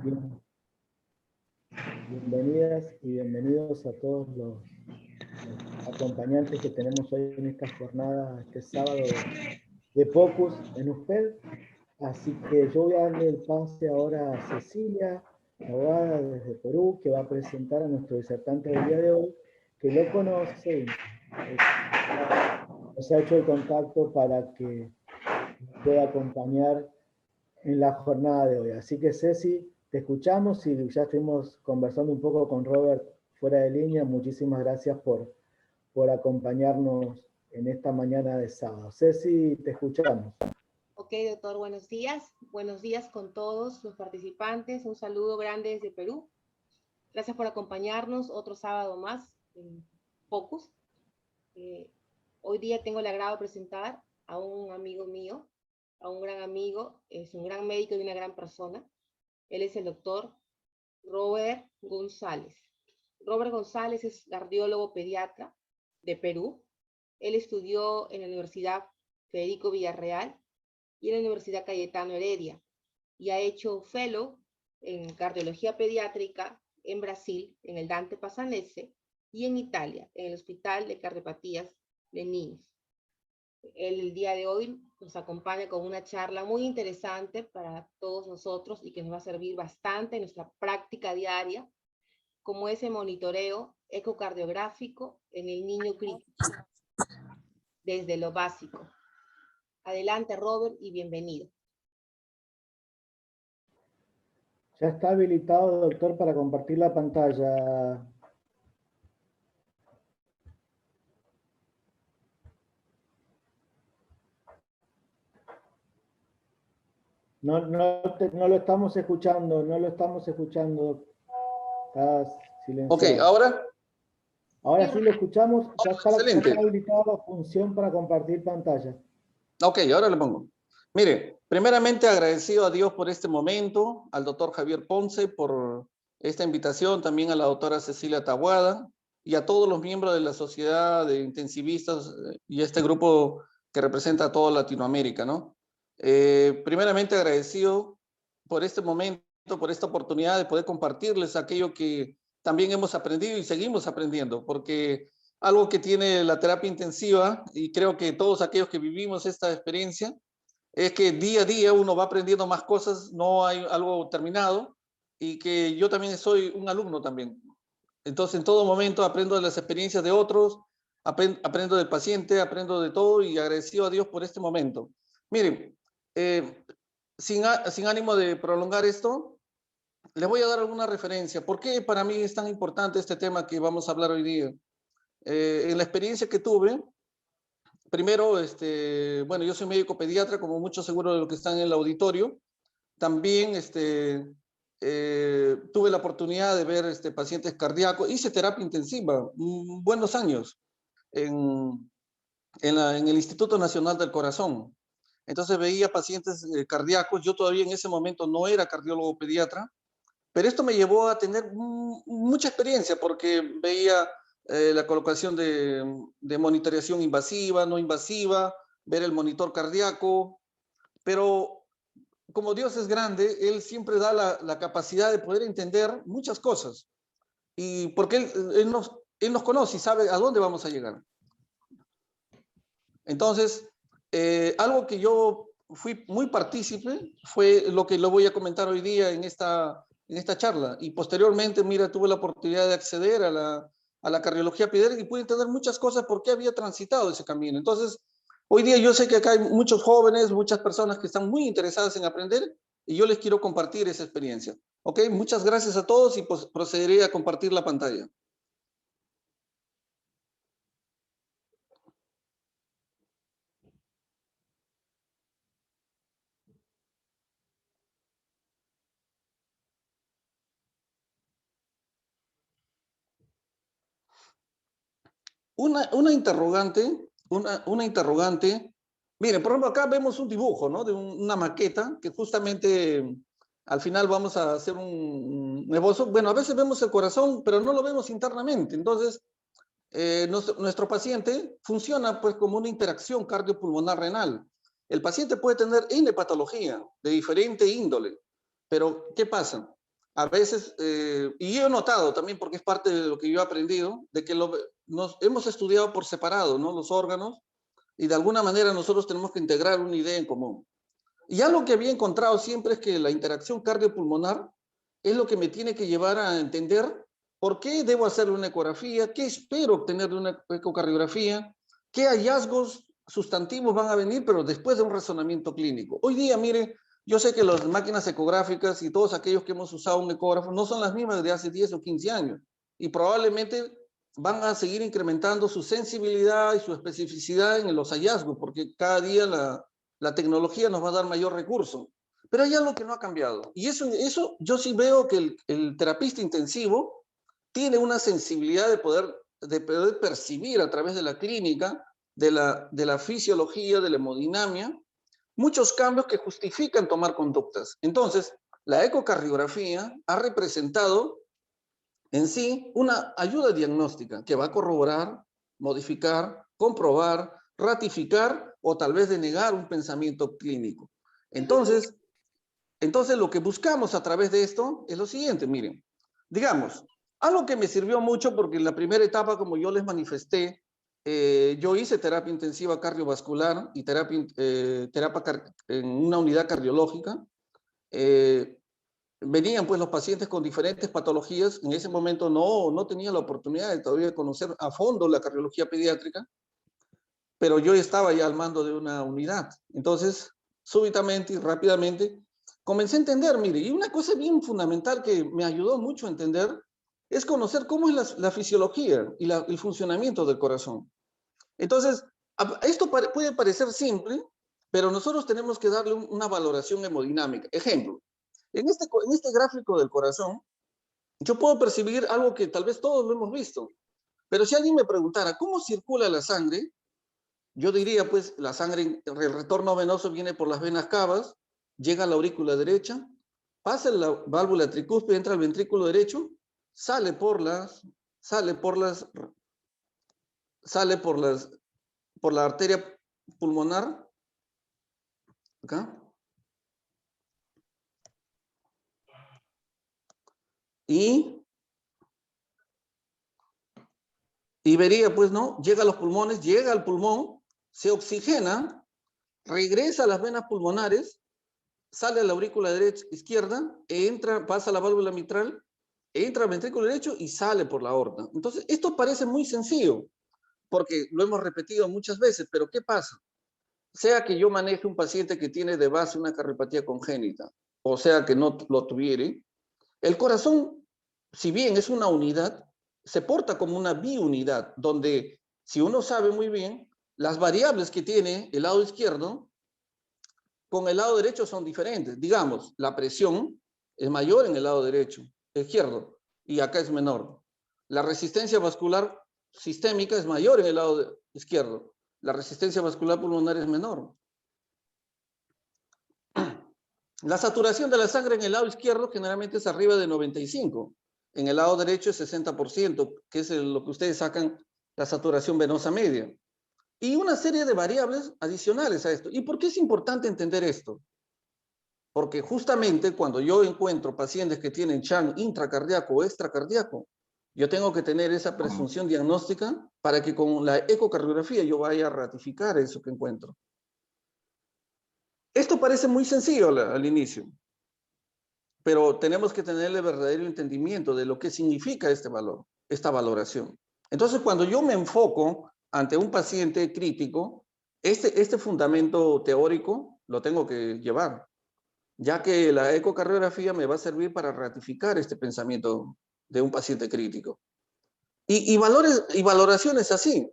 Bien, bienvenidas y bienvenidos a todos los acompañantes que tenemos hoy en esta jornada, este sábado de Pocus en USPED. Así que yo voy a darle el pase ahora a Cecilia, abogada desde Perú, que va a presentar a nuestro disertante del día de hoy, que lo conoce y nos ha hecho el contacto para que pueda acompañar en la jornada de hoy. Así que Ceci, te escuchamos y ya estuvimos conversando un poco con Robert fuera de línea. Muchísimas gracias por acompañarnos en esta mañana de sábado. Ceci, te escuchamos. Ok, doctor, buenos días. Buenos días con todos los participantes. Un saludo grande desde Perú. Gracias por acompañarnos otro sábado más en Focus. Hoy día tengo el agrado de presentar a un amigo mío, a un gran amigo, es un gran médico y una gran persona. Él es el doctor Robert González. Robert González es cardiólogo pediatra de Perú. Él estudió en la Universidad Federico Villarreal y en la Universidad Cayetano Heredia, y ha hecho fellow en cardiología pediátrica en Brasil, en el Dante Passanese, y en Italia, en el Hospital de Cardiopatías de Niños. Él el día de hoy nos acompaña con una charla muy interesante para todos nosotros y que nos va a servir bastante en nuestra práctica diaria, como ese monitoreo ecocardiográfico en el niño crítico, desde lo básico. Adelante, Robert, y bienvenido. Ya está habilitado, doctor, para compartir la pantalla. No lo estamos escuchando, no lo estamos escuchando. Está silenciado. Ok, ¿ahora? Ahora sí lo escuchamos. Ya Excelente. está habilitada la función para compartir pantalla. Ok, ahora le pongo. Mire, primeramente agradecido a Dios por este momento, al doctor Javier Ponce por esta invitación, también a la doctora Cecilia Taboada y a todos los miembros de la Sociedad de Intensivistas y este grupo que representa a toda Latinoamérica, ¿no? Primeramente agradecido por este momento, por esta oportunidad de poder compartirles aquello que también hemos aprendido y seguimos aprendiendo, porque algo que tiene la terapia intensiva, y creo que todos aquellos que vivimos esta experiencia, es que día a día uno va aprendiendo más cosas, no hay algo terminado, y que yo también soy un alumno también. Entonces, en todo momento aprendo de las experiencias de otros, aprendo del paciente, aprendo de todo, y agradecido a Dios por este momento. Miren, sin ánimo de prolongar esto, les voy a dar alguna referencia. ¿Por qué para mí es tan importante este tema que vamos a hablar hoy día? En la experiencia que tuve, primero, bueno, yo soy médico pediatra, como muchos seguro de los que están en el auditorio. También tuve la oportunidad de ver pacientes cardíacos. Hice terapia intensiva, buenos años, en el Instituto Nacional del Corazón. Entonces veía pacientes cardíacos. Yo todavía en ese momento no era cardiólogo pediatra, pero esto me llevó a tener mucha experiencia porque veía la colocación de monitoreación invasiva, no invasiva, ver el monitor cardíaco, pero como Dios es grande, Él siempre da la capacidad de poder entender muchas cosas, y porque Él nos conoce y sabe a dónde vamos a llegar. Entonces, algo que yo fui muy partícipe fue lo que lo voy a comentar hoy día en esta charla, y posteriormente, mira, tuve la oportunidad de acceder a la cardiología pediátrica y pude entender muchas cosas por qué había transitado ese camino. Entonces, hoy día yo sé que acá hay muchos jóvenes, muchas personas que están muy interesadas en aprender, y yo les quiero compartir esa experiencia. ¿Ok? Muchas gracias a todos, y pues procederé a compartir la pantalla. Una interrogante. Miren, por ejemplo, acá vemos un dibujo, ¿no? De una maqueta que justamente al final vamos a hacer un esbozo. Bueno, a veces vemos el corazón, pero no lo vemos internamente. Entonces, nuestro paciente funciona pues como una interacción cardiopulmonar renal. El paciente puede tener N patología de diferente índole, pero ¿qué pasa? a veces, y yo he notado también, porque es parte de lo que yo he aprendido, de que nos hemos estudiado por separado, ¿no? Los órganos, y de alguna manera nosotros tenemos que integrar una idea en común. Y algo que había encontrado siempre es que la interacción cardiopulmonar es lo que me tiene que llevar a entender por qué debo hacer una ecografía, qué espero obtener de una ecocardiografía, qué hallazgos sustantivos van a venir, pero después de un razonamiento clínico. Hoy día, mire, yo sé que las máquinas ecográficas y todos aquellos que hemos usado un ecógrafo no son las mismas de hace 10 o 15 años y probablemente van a seguir incrementando su sensibilidad y su especificidad en los hallazgos, porque cada día la tecnología nos va a dar mayor recurso. Pero hay algo que no ha cambiado. Y eso yo sí veo que el terapista intensivo tiene una sensibilidad de poder percibir a través de la clínica, de la fisiología, de la hemodinamia, muchos cambios que justifican tomar conductas. Entonces, la ecocardiografía ha representado en sí una ayuda diagnóstica que va a corroborar, modificar, comprobar, ratificar o tal vez denegar un pensamiento clínico. Entonces lo que buscamos a través de esto es lo siguiente, miren, digamos, algo que me sirvió mucho porque en la primera etapa, como yo les manifesté, yo hice terapia intensiva cardiovascular y terapia en una unidad cardiológica. Venían pues los pacientes con diferentes patologías. En ese momento no tenía la oportunidad de todavía conocer a fondo la cardiología pediátrica, pero yo estaba ya al mando de una unidad. Entonces, súbitamente y rápidamente, comencé a entender, mire, y una cosa bien fundamental que me ayudó mucho a entender es conocer cómo es la fisiología y el funcionamiento del corazón. Entonces, esto puede parecer simple, pero nosotros tenemos que darle una valoración hemodinámica. Ejemplo, en este gráfico del corazón, yo puedo percibir algo que tal vez todos lo hemos visto, pero si alguien me preguntara cómo circula la sangre, yo diría, pues, la sangre, el retorno venoso viene por las venas cavas, llega a la aurícula derecha, pasa la válvula tricúspide, entra al ventrículo derecho, sale por la arteria pulmonar, acá, y vería, pues, ¿no? Llega a los pulmones, llega al pulmón, se oxigena, regresa a las venas pulmonares, sale a la aurícula derecha, izquierda, pasa a la válvula mitral, entra al ventrículo derecho y sale por la aorta. Entonces, esto parece muy sencillo, porque lo hemos repetido muchas veces, pero ¿qué pasa? Sea que yo maneje un paciente que tiene de base una cardiopatía congénita, o sea que no lo tuviere, el corazón, si bien es una unidad, se porta como una biunidad, donde si uno sabe muy bien, las variables que tiene el lado izquierdo con el lado derecho son diferentes. Digamos, la presión es mayor en el lado derecho, izquierdo, y acá es menor. La resistencia vascular sistémica es mayor en el lado izquierdo. La resistencia vascular pulmonar es menor. La saturación de la sangre en el lado izquierdo generalmente es arriba de 95. En el lado derecho es 60%, que es lo que ustedes sacan la saturación venosa media. Y una serie de variables adicionales a esto. ¿Y por qué es importante entender esto? Porque justamente cuando yo encuentro pacientes que tienen shunt intracardíaco o extracardíaco, yo tengo que tener esa presunción diagnóstica para que con la ecocardiografía yo vaya a ratificar eso que encuentro. Esto parece muy sencillo al inicio, pero tenemos que tener el verdadero entendimiento de lo que significa este valor, esta valoración. Entonces, cuando yo me enfoco ante un paciente crítico, este fundamento teórico lo tengo que llevar, ya que la ecocardiografía me va a servir para ratificar este pensamiento de un paciente crítico. Y valoraciones así.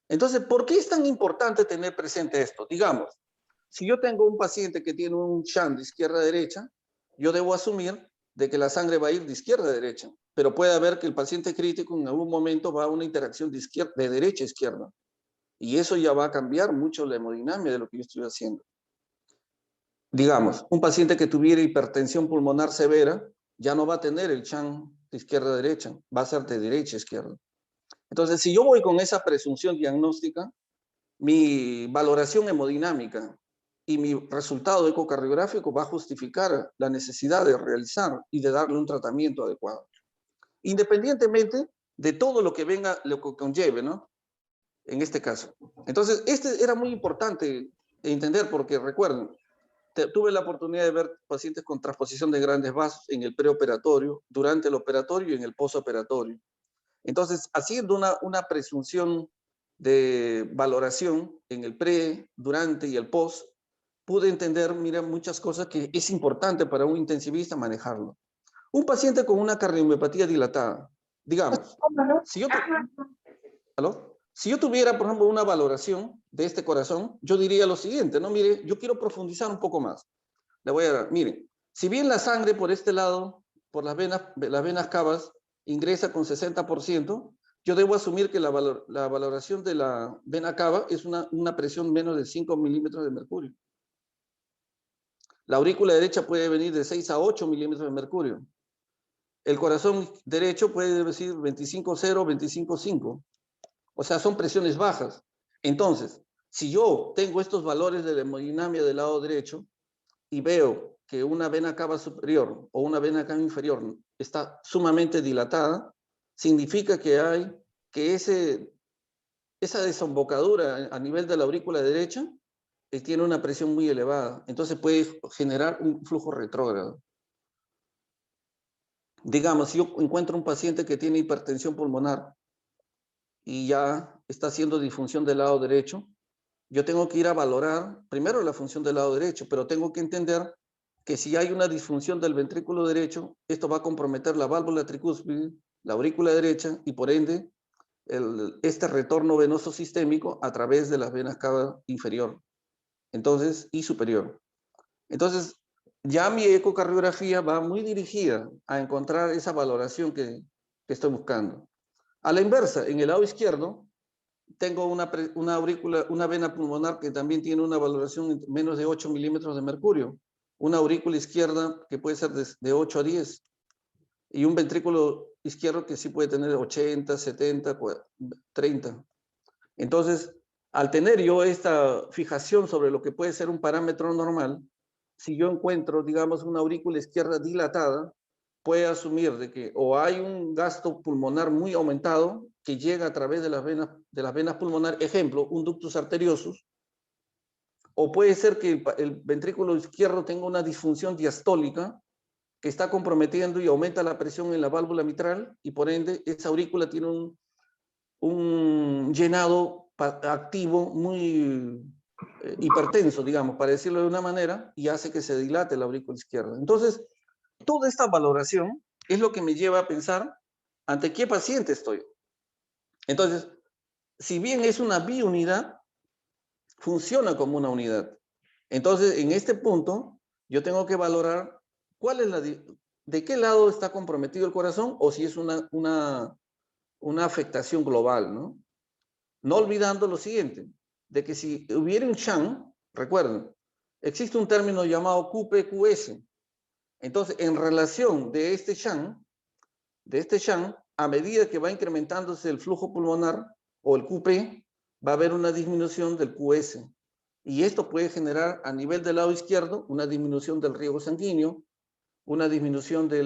Entonces, ¿por qué es tan importante tener presente esto? Digamos, si yo tengo un paciente que tiene un shunt de izquierda a derecha, yo debo asumir de que la sangre va a ir de izquierda a derecha, pero puede haber que el paciente crítico en algún momento va a una interacción de derecha a izquierda, y eso ya va a cambiar mucho la hemodinamia de lo que yo estoy haciendo. Digamos, un paciente que tuviera hipertensión pulmonar severa ya no va a tener el shunt de izquierda a derecha, va a ser de derecha a izquierda. Entonces, si yo voy con esa presunción diagnóstica, mi valoración hemodinámica y mi resultado ecocardiográfico va a justificar la necesidad de realizar y de darle un tratamiento adecuado. Independientemente de todo lo que venga, lo que conlleve, ¿no? En este caso. Entonces, este era muy importante entender porque, recuerden, tuve la oportunidad de ver pacientes con transposición de grandes vasos en el preoperatorio, durante el operatorio y en el postoperatorio. Entonces, haciendo una presunción de valoración en el pre, durante y el post, pude entender, mira, muchas cosas que es importante para un intensivista manejarlo. Un paciente con una cardiomiopatía dilatada, digamos, si yo tuviera, por ejemplo, una valoración de este corazón, yo diría lo siguiente, ¿no? Mire, yo quiero profundizar un poco más. Le voy a dar, mire, si bien la sangre por este lado, por las venas cavas, ingresa con 60%, yo debo asumir que la valoración de la vena cava es una presión menos de 5 milímetros de mercurio. La aurícula derecha puede venir de 6 a 8 milímetros de mercurio. El corazón derecho puede decir 25,0, 25,5. O sea, son presiones bajas. Entonces, si yo tengo estos valores de la hemodinamia del lado derecho y veo que una vena cava superior o una vena cava inferior está sumamente dilatada, significa que esa desembocadura a nivel de la aurícula derecha tiene una presión muy elevada. Entonces puede generar un flujo retrógrado. Digamos, si yo encuentro un paciente que tiene hipertensión pulmonar y ya está haciendo disfunción del lado derecho, yo tengo que ir a valorar primero la función del lado derecho, pero tengo que entender que si hay una disfunción del ventrículo derecho, esto va a comprometer la válvula tricúspide, la aurícula derecha y por ende este retorno venoso sistémico a través de las venas cava inferior y superior. Entonces, ya mi ecocardiografía va muy dirigida a encontrar esa valoración que estoy buscando. A la inversa, en el lado izquierdo, tengo una vena pulmonar que también tiene una valoración menos de 8 milímetros de mercurio, una aurícula izquierda que puede ser de 8 a 10, y un ventrículo izquierdo que sí puede tener 80, 70, 30. Entonces, al tener yo esta fijación sobre lo que puede ser un parámetro normal, si yo encuentro, digamos, una aurícula izquierda dilatada, puede asumir de que o hay un gasto pulmonar muy aumentado que llega a través de las venas pulmonares, ejemplo, un ductus arteriosus, o puede ser que el ventrículo izquierdo tenga una disfunción diastólica que está comprometiendo y aumenta la presión en la válvula mitral y por ende esa aurícula tiene un llenado activo muy hipertenso, digamos, para decirlo de una manera, y hace que se dilate la aurícula izquierda. Entonces, toda esta valoración es lo que me lleva a pensar ante qué paciente estoy. Entonces, si bien es una biunidad, funciona como una unidad. Entonces, en este punto, yo tengo que valorar cuál es de qué lado está comprometido el corazón o si es una afectación global, ¿no? No olvidando lo siguiente, de que si hubiera un shunt, recuerden, existe un término llamado QP-QS. Entonces, en relación de este shunt, a medida que va incrementándose el flujo pulmonar o el QP, va a haber una disminución del QS. Y esto puede generar a nivel del lado izquierdo una disminución del riego sanguíneo, una disminución de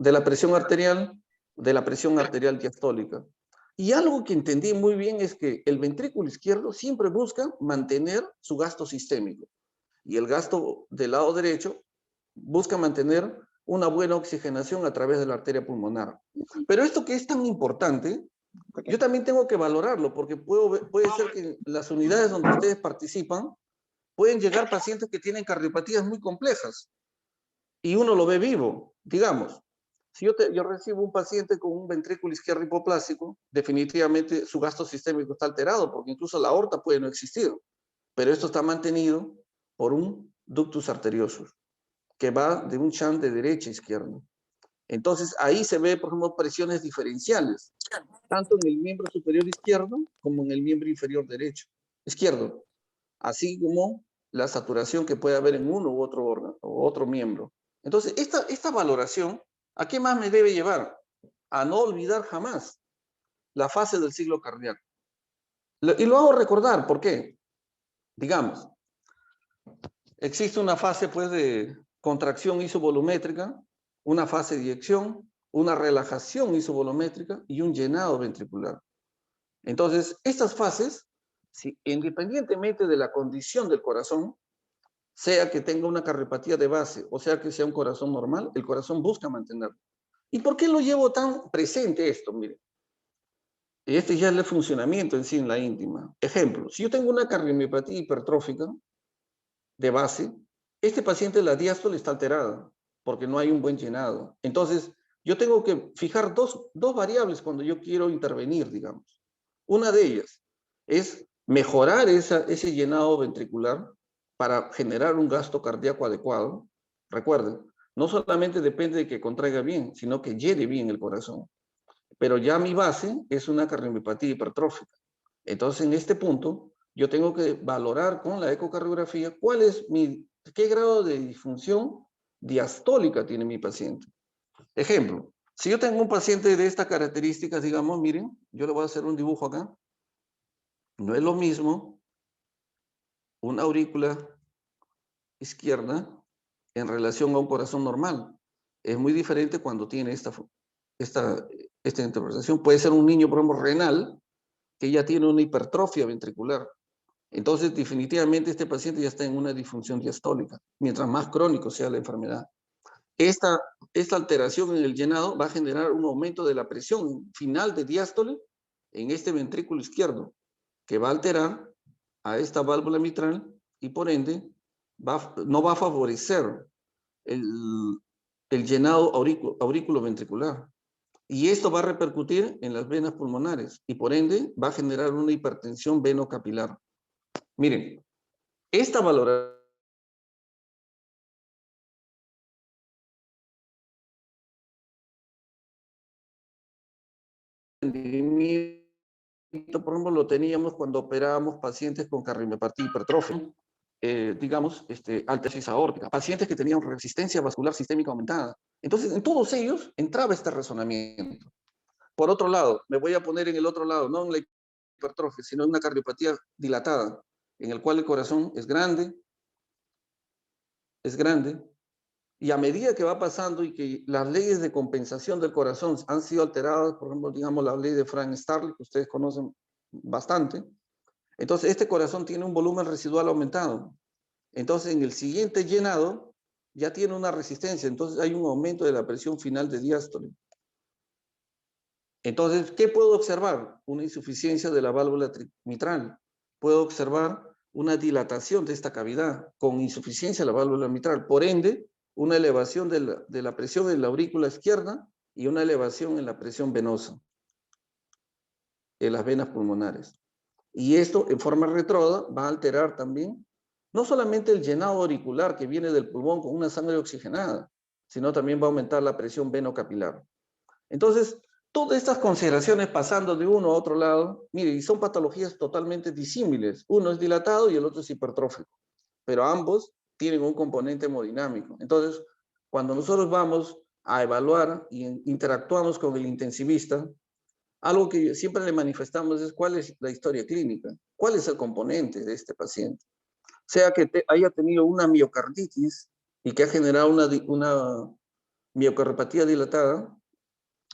la presión arterial, diastólica. Y algo que entendí muy bien es que el ventrículo izquierdo siempre busca mantener su gasto sistémico. Y el gasto del lado derecho busca mantener una buena oxigenación a través de la arteria pulmonar. Pero esto que es tan importante, yo también tengo que valorarlo, porque puede ser que en las unidades donde ustedes participan, pueden llegar pacientes que tienen cardiopatías muy complejas, y uno lo ve vivo. Digamos, si yo recibo un paciente con un ventrículo izquierdo hipoplásico, definitivamente su gasto sistémico está alterado, porque incluso la aorta puede no existir, pero esto está mantenido por un ductus arteriosus, que va de un shunt de derecha a izquierda. Entonces, ahí se ve, por ejemplo, presiones diferenciales, tanto en el miembro superior izquierdo como en el miembro inferior izquierdo, así como la saturación que puede haber en uno u otro órgano o otro miembro. Entonces, esta valoración, ¿a qué más me debe llevar? A no olvidar jamás la fase del ciclo cardíaco. Y lo hago recordar, ¿por qué? Digamos, Existe una fase, pues, de contracción isovolumétrica, una fase de eyección, una relajación isovolumétrica y un llenado ventricular. Entonces, estas fases, si, independientemente de la condición del corazón, sea que tenga una cardiopatía de base o sea que sea un corazón normal, el corazón busca mantenerlo. ¿Y por qué lo llevo tan presente esto? Mire, este ya es el funcionamiento en sí en la íntima. Ejemplo, si yo tengo una cardiomiopatía hipertrófica de base, este paciente la diástole está alterada porque no hay un buen llenado. Entonces, yo tengo que fijar dos variables cuando yo quiero intervenir, digamos. Una de ellas es mejorar ese llenado ventricular para generar un gasto cardíaco adecuado. Recuerden, no solamente depende de que contraiga bien, sino que llene bien el corazón. Pero ya mi base es una cardiomiopatía hipertrófica. Entonces, en este punto, yo tengo que valorar con la ecocardiografía qué grado de disfunción diastólica tiene mi paciente. Ejemplo, si yo tengo un paciente de estas características, digamos, miren, yo le voy a hacer un dibujo acá. No es lo mismo una aurícula izquierda en relación a un corazón normal. Es muy diferente cuando tiene esta interpretación. Puede ser un niño, por ejemplo, renal, que ya tiene una hipertrofia ventricular. Entonces, definitivamente este paciente ya está en una disfunción diastólica, mientras más crónico sea la enfermedad. Esta alteración en el llenado va a generar un aumento de la presión final de diástole en este ventrículo izquierdo, que va a alterar a esta válvula mitral y por ende no va a favorecer el llenado aurículo-ventricular. Y esto va a repercutir en las venas pulmonares y por ende va a generar una hipertensión venocapilar. Miren, esta valoración por ejemplo, lo teníamos cuando operábamos pacientes con cardiomiopatía hipertrófica, digamos, alterosis aórtica, pacientes que tenían resistencia vascular sistémica aumentada. Entonces, en todos ellos entraba este razonamiento. Por otro lado, me voy a poner en el otro lado, no en la hipertrofia, sino en una cardiopatía dilatada, en el cual el corazón es grande, y a medida que va pasando y que las leyes de compensación del corazón han sido alteradas, por ejemplo, digamos la ley de Frank-Starling, que ustedes conocen bastante, entonces este corazón tiene un volumen residual aumentado. Entonces en el siguiente llenado ya tiene una resistencia, entonces hay un aumento de la presión final de diástole. Entonces, ¿qué puedo observar? Una insuficiencia de la válvula mitral. Puedo observar una dilatación de esta cavidad con insuficiencia de la válvula mitral. Por ende, una elevación de la presión en la aurícula izquierda y una elevación en la presión venosa en las venas pulmonares. Y esto, en forma retrógrada, va a alterar también no solamente el llenado auricular que viene del pulmón con una sangre oxigenada, sino también va a aumentar la presión venocapilar. Entonces, todas estas consideraciones pasando de uno a otro lado, mire, y son patologías totalmente disímiles. Uno es dilatado y el otro es hipertrófico, pero ambos tienen un componente hemodinámico. Entonces, cuando nosotros vamos a evaluar y interactuamos con el intensivista, algo que siempre le manifestamos es cuál es la historia clínica, cuál es el componente de este paciente. Sea que haya tenido una miocarditis y que ha generado una miocardiopatía dilatada,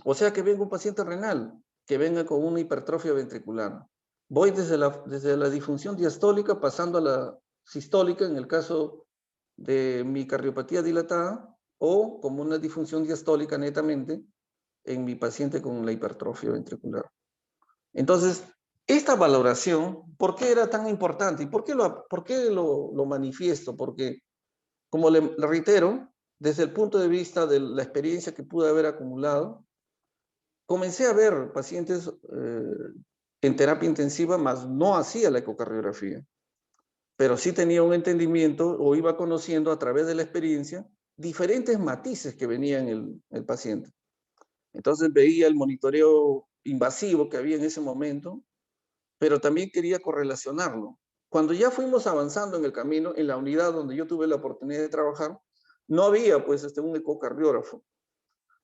o sea que venga un paciente renal, que venga con una hipertrofia ventricular. Voy desde la disfunción diastólica pasando a la sistólica en el caso de mi cardiopatía dilatada o como una disfunción diastólica netamente en mi paciente con la hipertrofia ventricular. Entonces, esta valoración, ¿por qué era tan importante? ¿Y por qué lo manifiesto? Porque, como le reitero, desde el punto de vista de la experiencia que pude haber acumulado, comencé a ver pacientes en terapia intensiva, mas no hacía la ecocardiografía. Pero sí tenía un entendimiento o iba conociendo a través de la experiencia diferentes matices que venía en el paciente. Entonces veía el monitoreo invasivo que había en ese momento, pero también quería correlacionarlo. Cuando ya fuimos avanzando en el camino, en la unidad donde yo tuve la oportunidad de trabajar, no había pues un ecocardiógrafo.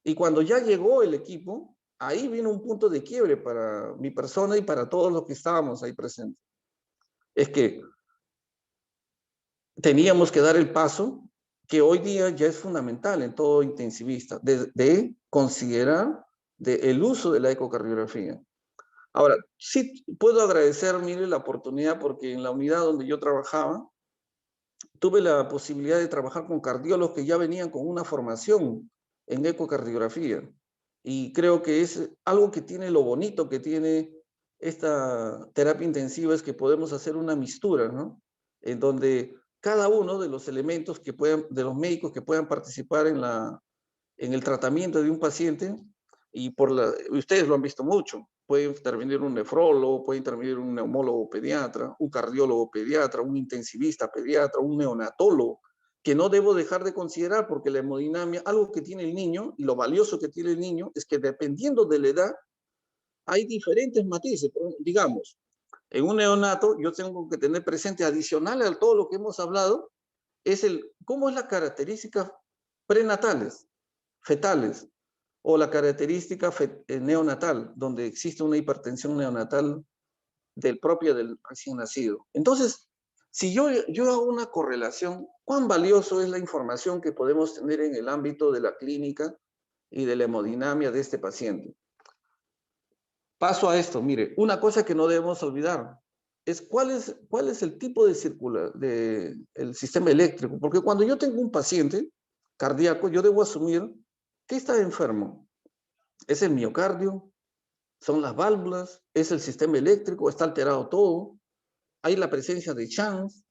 Y cuando ya llegó el equipo, ahí vino un punto de quiebre para mi persona y para todos los que estábamos ahí presentes. Es que teníamos que dar el paso que hoy día ya es fundamental en todo intensivista, de considerar el uso de la ecocardiografía. Ahora, sí puedo agradecer, mire, la oportunidad porque en la unidad donde yo trabajaba, tuve la posibilidad de trabajar con cardiólogos que ya venían con una formación en ecocardiografía. Y creo que es algo que tiene lo bonito que tiene esta terapia intensiva, es que podemos hacer una mistura, ¿no? En donde cada uno de los elementos que puedan, de los médicos que puedan participar en el tratamiento de un paciente, y ustedes lo han visto mucho, puede intervenir un nefrólogo, puede intervenir un neumólogo pediatra, un cardiólogo pediatra, un intensivista pediatra, un neonatólogo, que no debo dejar de considerar porque la hemodinamia, algo que tiene el niño y lo valioso que tiene el niño es que dependiendo de la edad, hay diferentes matices. Digamos, en un neonato yo tengo que tener presente, adicional a todo lo que hemos hablado, es cómo es la característica prenatales, fetales, o la característica neonatal, donde existe una hipertensión neonatal propia del recién nacido. Entonces, si yo hago una correlación, ¿cuán valioso es la información que podemos tener en el ámbito de la clínica y de la hemodinamia de este paciente? Paso a esto, mire, una cosa que no debemos olvidar es cuál es el tipo de el sistema eléctrico, porque cuando yo tengo un paciente cardíaco, yo debo asumir que está enfermo. ¿Es el miocardio? ¿Son las válvulas? ¿Es el sistema eléctrico? ¿Está alterado todo? ¿Hay la presencia de shunts,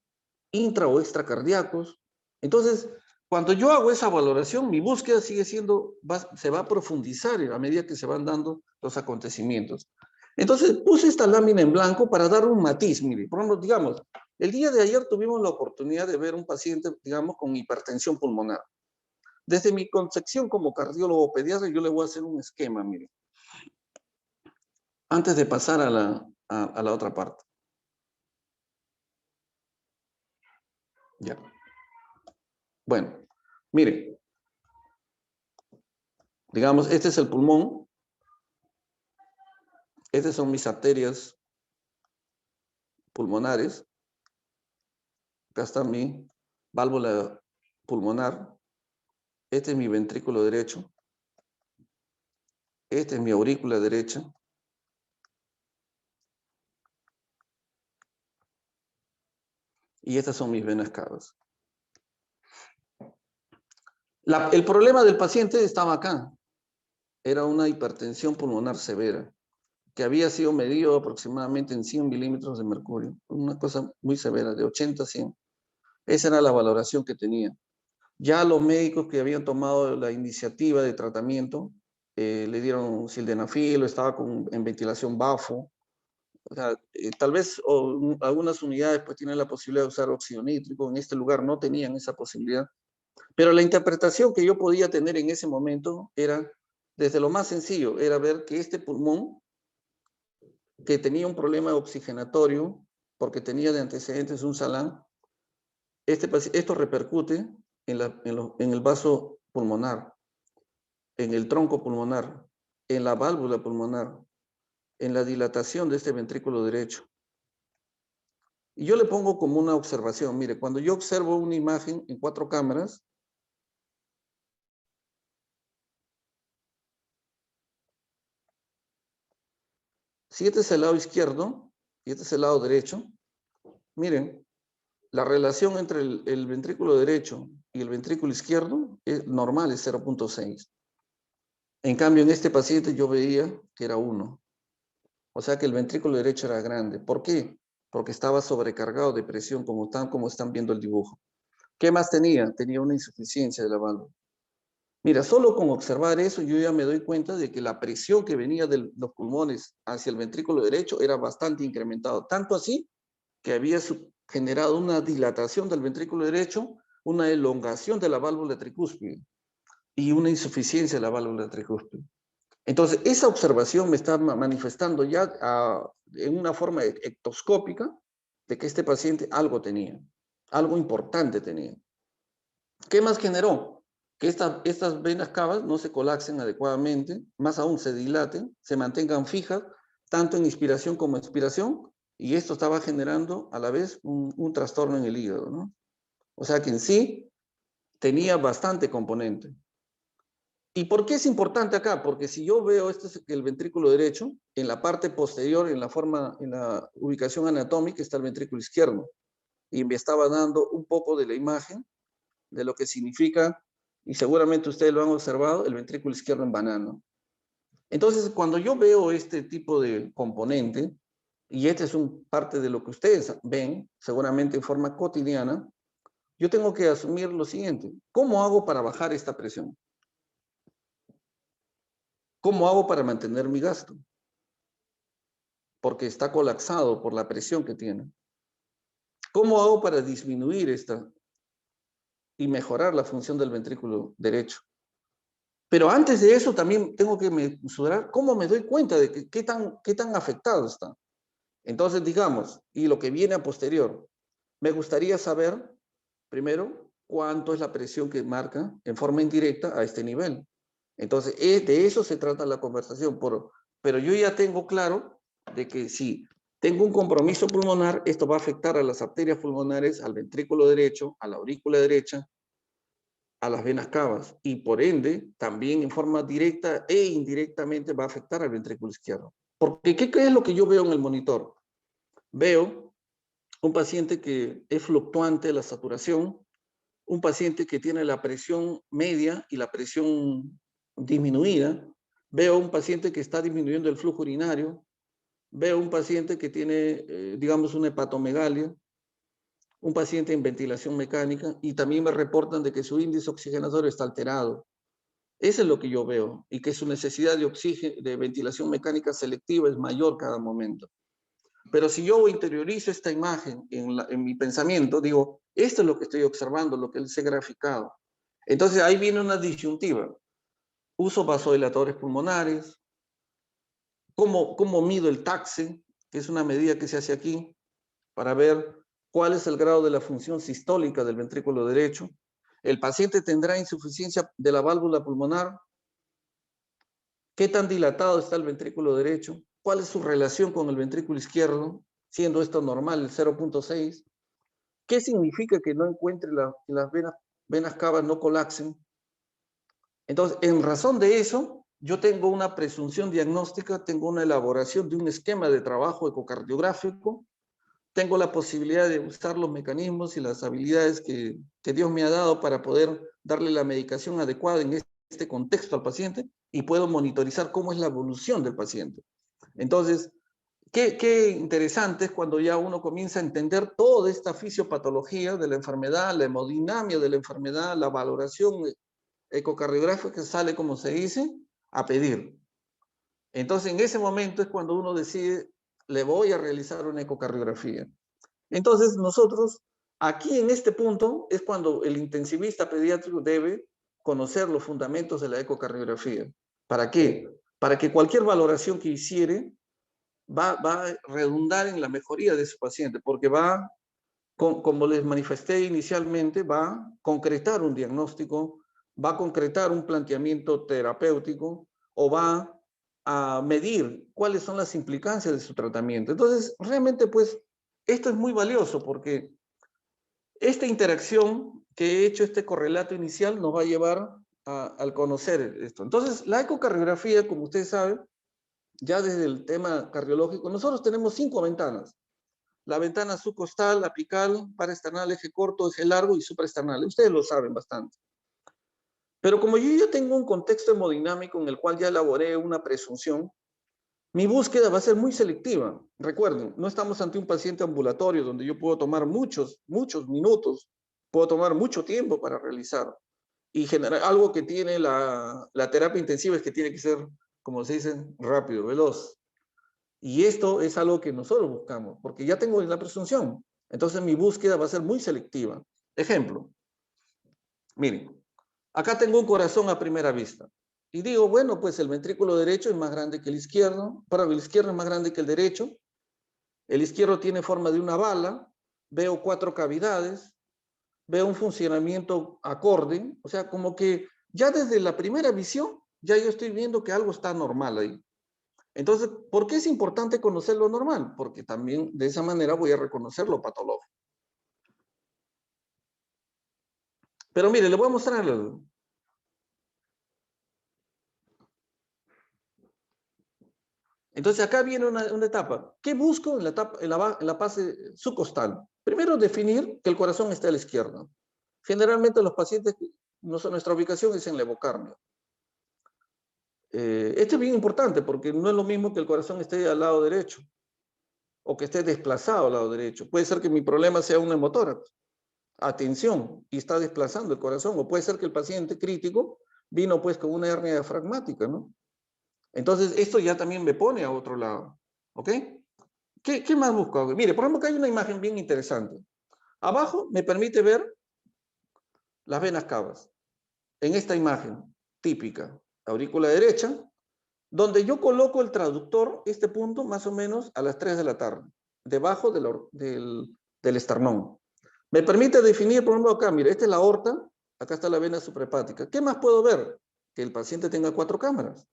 intra o extracardíacos? Entonces, cuando yo hago esa valoración, mi búsqueda sigue siendo, se va a profundizar a medida que se van dando los acontecimientos. Entonces, puse esta lámina en blanco para dar un matiz. Mire, por ejemplo, digamos, el día de ayer tuvimos la oportunidad de ver un paciente, digamos, con hipertensión pulmonar. Desde mi concepción como cardiólogo pediatra, yo le voy a hacer un esquema, mire. Antes de pasar a la otra parte. Ya. Bueno, mire. Digamos, este es el pulmón. Estas son mis arterias pulmonares. Acá está mi válvula pulmonar. Este es mi ventrículo derecho. Esta es mi aurícula derecha. Y estas son mis venas cavas. El problema del paciente estaba acá. Era una hipertensión pulmonar severa, que había sido medido aproximadamente en 100 milímetros de mercurio. Una cosa muy severa, de 80 a 100. Esa era la valoración que tenía. Ya los médicos que habían tomado la iniciativa de tratamiento le dieron sildenafil, estaba en ventilación bafo. O sea, tal vez algunas unidades pues tienen la posibilidad de usar óxido nítrico. En este lugar no tenían esa posibilidad. Pero la interpretación que yo podía tener en ese momento era, desde lo más sencillo, era ver que este pulmón, que tenía un problema oxigenatorio, porque tenía de antecedentes un salán, esto repercute en el vaso pulmonar, en el tronco pulmonar, en la válvula pulmonar, en la dilatación de este ventrículo derecho. Y yo le pongo como una observación. Mire, cuando yo observo una imagen en 4 cámaras, si este es el lado izquierdo y este es el lado derecho, miren, la relación entre el ventrículo derecho y el ventrículo izquierdo es normal, es 0.6. En cambio, en este paciente yo veía que era 1. O sea que el ventrículo derecho era grande. ¿Por qué? Porque estaba sobrecargado de presión, como están viendo el dibujo. ¿Qué más tenía? Tenía una insuficiencia de la válvula. Mira, solo con observar eso yo ya me doy cuenta de que la presión que venía de los pulmones hacia el ventrículo derecho era bastante incrementado. Tanto así que había generado una dilatación del ventrículo derecho, una elongación de la válvula tricúspide y una insuficiencia de la válvula tricúspide. Entonces, esa observación me está manifestando ya en una forma ectoscópica de que este paciente algo tenía, algo importante tenía. ¿Qué más generó? Que estas venas cavas no se colapsen adecuadamente, más aún se dilaten, se mantengan fijas, tanto en inspiración como expiración, y esto estaba generando a la vez un trastorno en el hígado, ¿no? O sea que en sí tenía bastante componente. ¿Y por qué es importante acá? Porque si yo veo, este es el ventrículo derecho, en la parte posterior, en la ubicación anatómica está el ventrículo izquierdo. Y me estaba dando un poco de la imagen de lo que significa, y seguramente ustedes lo han observado, el ventrículo izquierdo en banano. Entonces, cuando yo veo este tipo de componente, y este es parte de lo que ustedes ven, seguramente en forma cotidiana, yo tengo que asumir lo siguiente. ¿Cómo hago para bajar esta presión? ¿Cómo hago para mantener mi gasto? Porque está colapsado por la presión que tiene. ¿Cómo hago para disminuir esta y mejorar la función del ventrículo derecho? Pero antes de eso también tengo que mesurar cómo me doy cuenta de qué tan afectado está. Entonces, digamos, y lo que viene a posterior, me gustaría saber, primero, cuánto es la presión que marca en forma indirecta a este nivel. Entonces, de eso se trata la conversación. Pero yo ya tengo claro de que si tengo un compromiso pulmonar, esto va a afectar a las arterias pulmonares, al ventrículo derecho, a la aurícula derecha, a las venas cavas, y por ende, también en forma directa e indirectamente va a afectar al ventrículo izquierdo. Porque, ¿qué es lo que yo veo en el monitor? Veo un paciente que es fluctuante la saturación, un paciente que tiene la presión media y la presión disminuida, veo un paciente que está disminuyendo el flujo urinario, veo un paciente que tiene, digamos, una hepatomegalia, un paciente en ventilación mecánica, y también me reportan de que su índice oxigenatorio está alterado. Eso es lo que yo veo, y que su necesidad de oxígeno, de ventilación mecánica selectiva es mayor cada momento. Pero si yo interiorizo esta imagen en mi pensamiento, digo, esto es lo que estoy observando, lo que les he graficado. Entonces ahí viene una disyuntiva. Uso vasodilatadores pulmonares, ¿cómo mido el taxe? Que es una medida que se hace aquí para ver cuál es el grado de la función sistólica del ventrículo derecho. El paciente tendrá insuficiencia de la válvula pulmonar. ¿Qué tan dilatado está el ventrículo derecho? ¿Cuál es su relación con el ventrículo izquierdo? Siendo esto normal, el 0.6. ¿Qué significa que no encuentre las venas cavas no colapsen? Entonces, en razón de eso, yo tengo una presunción diagnóstica, tengo una elaboración de un esquema de trabajo ecocardiográfico, tengo la posibilidad de usar los mecanismos y las habilidades que Dios me ha dado para poder darle la medicación adecuada en este contexto al paciente, y puedo monitorizar cómo es la evolución del paciente. Entonces, qué interesante es cuando ya uno comienza a entender toda esta fisiopatología de la enfermedad, la hemodinamia de la enfermedad, la valoración ecocardiográfica que sale, como se dice, a pedir. Entonces, en ese momento es cuando uno decide, le voy a realizar una ecocardiografía. Entonces, nosotros, aquí en este punto, es cuando el intensivista pediátrico debe conocer los fundamentos de la ecocardiografía. ¿Para qué? Para que cualquier valoración que hiciere va a redundar en la mejoría de su paciente, porque como les manifesté inicialmente, va a concretar un diagnóstico, va a concretar un planteamiento terapéutico, o va a medir cuáles son las implicancias de su tratamiento. Entonces, realmente, pues, esto es muy valioso, porque esta interacción que he hecho, este correlato inicial, nos va a llevar al conocer esto. Entonces, la ecocardiografía, como ustedes saben, ya desde el tema cardiológico, nosotros tenemos 5 ventanas. La ventana subcostal, apical, paraesternal, eje corto, eje largo y supraesternal. Ustedes lo saben bastante. Pero como yo ya tengo un contexto hemodinámico en el cual ya elaboré una presunción, mi búsqueda va a ser muy selectiva. Recuerden, no estamos ante un paciente ambulatorio donde yo puedo tomar muchos minutos, puedo tomar mucho tiempo para realizar. Y generar algo que tiene la terapia intensiva es que tiene que ser, como se dice, rápido, veloz. Y esto es algo que nosotros buscamos, porque ya tengo la presunción. Entonces mi búsqueda va a ser muy selectiva. Ejemplo, miren, acá tengo un corazón a primera vista. Y digo, bueno, pues el ventrículo derecho es más grande que el izquierdo, el izquierdo es más grande que el derecho. El izquierdo tiene forma de una bala, veo 4 cavidades, veo un funcionamiento acorde, o sea, como que ya desde la primera visión, ya yo estoy viendo que algo está normal ahí. Entonces, ¿por qué es importante conocer lo normal? Porque también de esa manera voy a reconocer lo patológico. Pero mire, le voy a mostrar algo. Entonces acá viene una etapa. ¿Qué busco en la etapa, en la fase subcostal? Primero, definir que el corazón está a la izquierda. Generalmente los pacientes, nuestra ubicación es en la evocardia. Esto es bien importante porque no es lo mismo que el corazón esté al lado derecho o que esté desplazado al lado derecho. Puede ser que mi problema sea un hemotórax, atención, y está desplazando el corazón, o puede ser que el paciente crítico vino pues con una hernia diafragmática, ¿no? Entonces esto ya también me pone a otro lado, ¿ok? ¿Qué más busco? Mire, por ejemplo, acá hay una imagen bien interesante. Abajo me permite ver las venas cavas. En esta imagen típica, aurícula derecha, donde yo coloco el traductor, este punto, más o menos a las 3 de la tarde, debajo del esternón. Me permite definir, por ejemplo, acá, mire, esta es la aorta, acá está la vena suprahepática. ¿Qué más puedo ver? Que el paciente tenga 4 cámaras.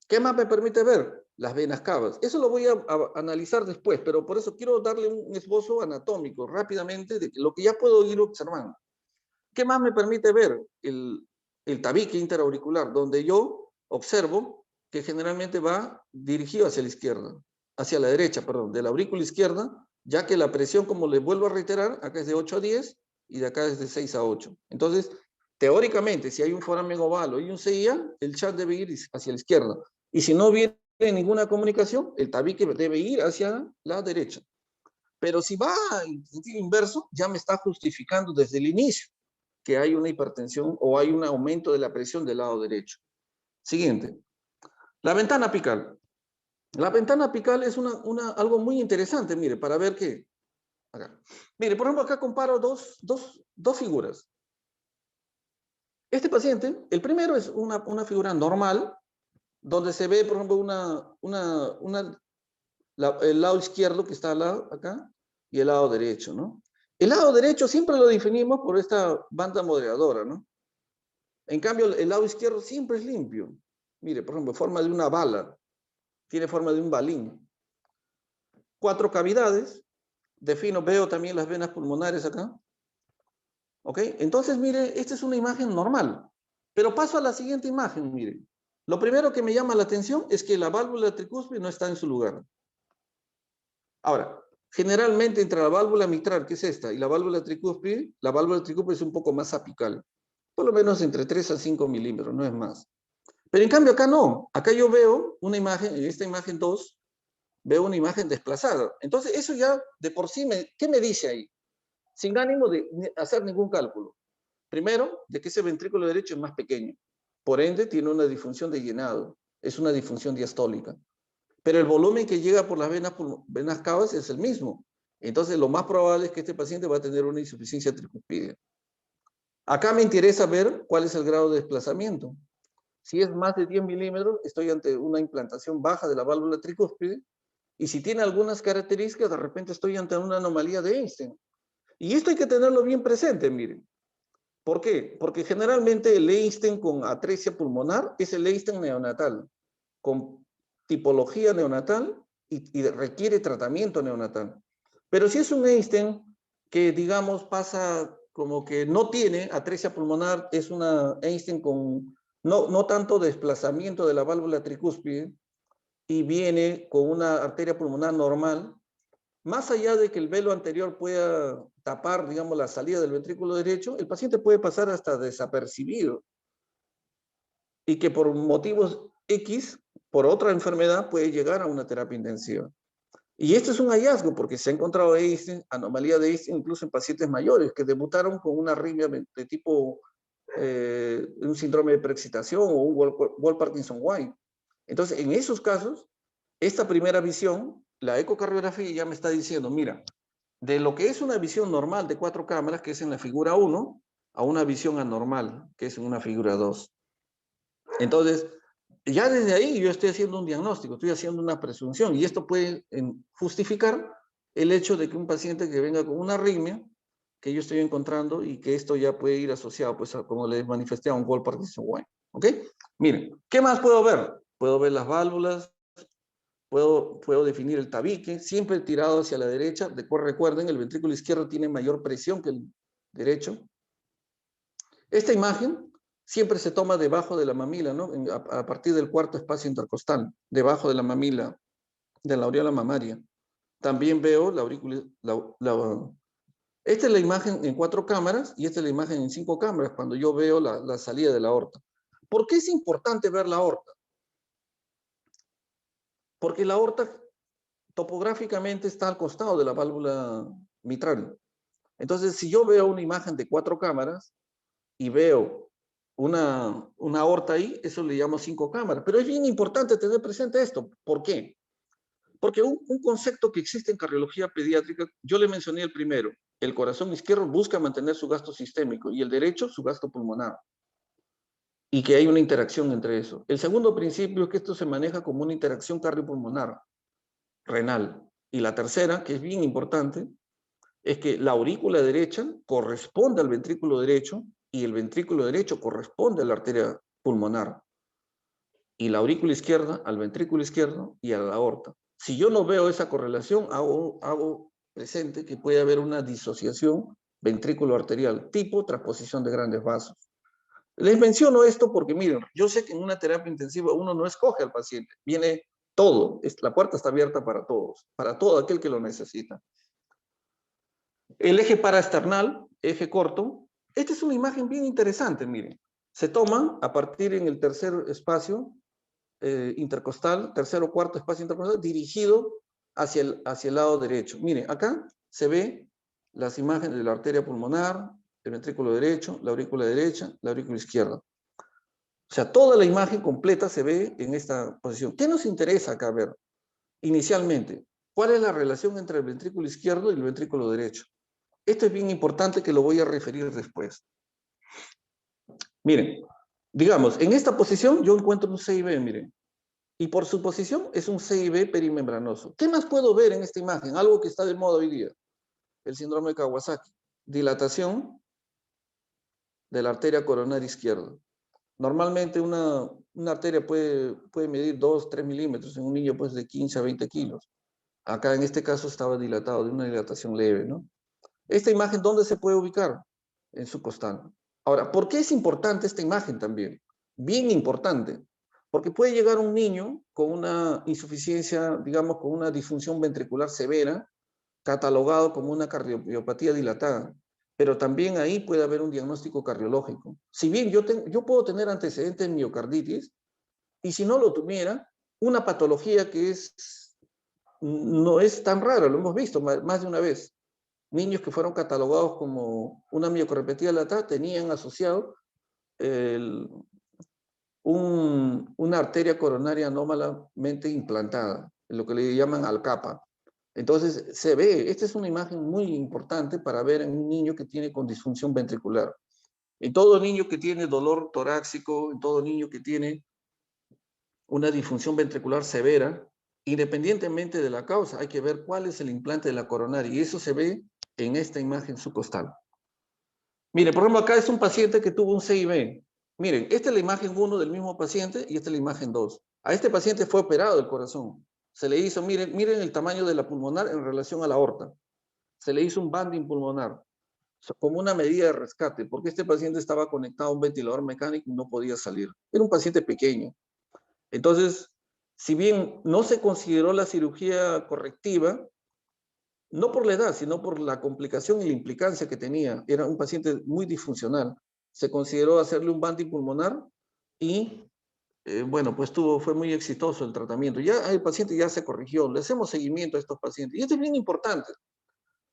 ¿Qué más me permite ver? Las venas cavas. Eso lo voy a analizar después, pero por eso quiero darle un esbozo anatómico rápidamente de lo que ya puedo ir observando. ¿Qué más me permite ver? El tabique interauricular, donde yo observo que generalmente va dirigido hacia la izquierda, hacia la derecha, perdón, de la aurícula izquierda, ya que la presión, como les vuelvo a reiterar, acá es de 8 a 10 y de acá es de 6 a 8. Entonces, teóricamente, si hay un foramen ovalo y un CIA, el chat debe ir hacia la izquierda. Y si no viene ninguna comunicación, el tabique debe ir hacia la derecha. Pero si va en sentido inverso, ya me está justificando desde el inicio que hay una hipertensión o hay un aumento de la presión del lado derecho. Siguiente. La ventana apical. La ventana apical es algo muy interesante, mire, para ver qué. Acá. Mire, por ejemplo, acá comparo dos figuras. Este paciente, el primero es una figura normal, donde se ve, por ejemplo, el lado izquierdo que está acá y el lado derecho, ¿no? El lado derecho siempre lo definimos por esta banda moderadora, ¿no? En cambio, el lado izquierdo siempre es limpio. Mire, por ejemplo, forma de una bala. Tiene forma de un balín. 4 cavidades. Veo también las venas pulmonares acá. ¿Ok? Entonces, mire, esta es una imagen normal. Pero paso a la siguiente imagen, mire. Lo primero que me llama la atención es que la válvula tricúspide no está en su lugar. Ahora, generalmente entre la válvula mitral, que es esta, y la válvula tricúspide es un poco más apical. Por lo menos entre 3 a 5 milímetros, no es más. Pero en cambio acá no. Acá yo veo una imagen, en esta imagen 2, veo una imagen desplazada. Entonces eso ya de por sí, ¿qué me dice ahí? Sin ánimo de hacer ningún cálculo. Primero, de que ese ventrículo derecho es más pequeño. Por ende, tiene una disfunción de llenado. Es una disfunción diastólica. Pero el volumen que llega por las venas cavas es el mismo. Entonces, lo más probable es que este paciente va a tener una insuficiencia tricúspide. Acá me interesa ver cuál es el grado de desplazamiento. Si es más de 10 milímetros, estoy ante una implantación baja de la válvula tricúspide. Y si tiene algunas características, de repente estoy ante una anomalía de Einstein. Y esto hay que tenerlo bien presente, miren. ¿Por qué? Porque generalmente el Einstein con atresia pulmonar es el Einstein neonatal, con tipología neonatal y requiere tratamiento neonatal. Pero si es un Einstein que, digamos, pasa como que no tiene atresia pulmonar, es una Einstein con no tanto desplazamiento de la válvula tricúspide y viene con una arteria pulmonar normal, más allá de que el velo anterior pueda tapar, digamos, la salida del ventrículo derecho, el paciente puede pasar hasta desapercibido y que por motivos X, por otra enfermedad, puede llegar a una terapia intensiva. Y esto es un hallazgo porque se ha encontrado anomalía de Einstein incluso en pacientes mayores que debutaron con una arritmia de tipo un síndrome de preexcitación o un Wall-Parkinson-White. Entonces, en esos casos, esta primera visión, la ecocardiografía ya me está diciendo, mira, de lo que es una visión normal de 4 cámaras, que es en la figura 1, a una visión anormal, que es en una figura 2. Entonces, ya desde ahí yo estoy haciendo un diagnóstico, estoy haciendo una presunción, y esto puede justificar el hecho de que un paciente que venga con una arritmia, que yo estoy encontrando, y que esto ya puede ir asociado, pues, como les manifesté, a un Wall-Parkinson-White. ¿Ok? Miren, ¿qué más puedo ver? Puedo ver las válvulas, puedo definir el tabique, siempre tirado hacia la derecha. Recuerden, el ventrículo izquierdo tiene mayor presión que el derecho. Esta imagen siempre se toma debajo de la mamila, ¿no? A partir del cuarto espacio intercostal, debajo de la mamila, de la aureola mamaria. También veo la aurícula. Esta es la imagen en 4 cámaras y esta es la imagen en 5 cámaras cuando yo veo la salida de la aorta. ¿Por qué es importante ver la aorta? Porque la aorta topográficamente está al costado de la válvula mitral. Entonces, si yo veo una imagen de 4 cámaras y veo una aorta ahí, eso le llamo 5 cámaras. Pero es bien importante tener presente esto. ¿Por qué? Porque un concepto que existe en cardiología pediátrica, yo le mencioné el primero. El corazón izquierdo busca mantener su gasto sistémico y el derecho su gasto pulmonar. Y que hay una interacción entre eso. El segundo principio es que esto se maneja como una interacción cardiopulmonar renal. Y la tercera, que es bien importante, es que la aurícula derecha corresponde al ventrículo derecho y el ventrículo derecho corresponde a la arteria pulmonar. Y la aurícula izquierda al ventrículo izquierdo y a la aorta. Si yo no veo esa correlación, hago presente que puede haber una disociación ventrículo arterial, tipo transposición de grandes vasos. Les menciono esto porque, miren, yo sé que en una terapia intensiva uno no escoge al paciente, viene todo, la puerta está abierta para todos, para todo aquel que lo necesita. El eje paraesternal, eje corto, esta es una imagen bien interesante, miren. Se toma a partir en el tercer espacio intercostal, tercer o cuarto espacio intercostal, dirigido hacia el lado derecho. Miren, acá se ve las imágenes de la arteria pulmonar, el ventrículo derecho, la aurícula derecha, la aurícula izquierda. O sea, toda la imagen completa se ve en esta posición. ¿Qué nos interesa acá ver? Inicialmente, ¿cuál es la relación entre el ventrículo izquierdo y el ventrículo derecho? Esto es bien importante que lo voy a referir después. Miren, digamos, en esta posición yo encuentro un CIB, miren. Y por su posición es un CIB perimembranoso. ¿Qué más puedo ver en esta imagen? Algo que está de moda hoy día. El síndrome de Kawasaki. Dilatación de la arteria coronaria izquierda. Normalmente una arteria puede medir 2, 3 milímetros en un niño pues, de 15 a 20 kilos. Acá en este caso estaba dilatado, de una dilatación leve, ¿no? Esta imagen, ¿dónde se puede ubicar? En su costado. Ahora, ¿por qué es importante esta imagen también? Bien importante. Porque puede llegar un niño con una insuficiencia, digamos, con una disfunción ventricular severa, catalogado como una cardiomiopatía dilatada. Pero también ahí puede haber un diagnóstico cardiológico. Si bien yo puedo tener antecedentes de miocarditis, y si no lo tuviera, una patología que no es tan rara, lo hemos visto más de una vez. Niños que fueron catalogados como una miocardiopatia dilatada tenían asociado una arteria coronaria anómalamente implantada, lo que le llaman alcapa. Entonces se ve, esta es una imagen muy importante para ver en un niño que tiene con disfunción ventricular. En todo niño que tiene dolor torácico, en todo niño que tiene una disfunción ventricular severa, independientemente de la causa, hay que ver cuál es el implante de la coronaria y eso se ve en esta imagen subcostal. Miren, por ejemplo, acá es un paciente que tuvo un CIB. Miren, esta es la imagen 1 del mismo paciente y esta es la imagen 2. A este paciente fue operado del corazón. Se le hizo, miren el tamaño de la pulmonar en relación a la aorta. Se le hizo un banding pulmonar como una medida de rescate, porque este paciente estaba conectado a un ventilador mecánico y no podía salir. Era un paciente pequeño. Entonces, si bien no se consideró la cirugía correctiva, no por la edad, sino por la complicación y la implicancia que tenía. Era un paciente muy disfuncional. Se consideró hacerle un banding pulmonar y, bueno, pues fue muy exitoso el tratamiento. Ya el paciente ya se corrigió. Le hacemos seguimiento a estos pacientes. Y esto es bien importante,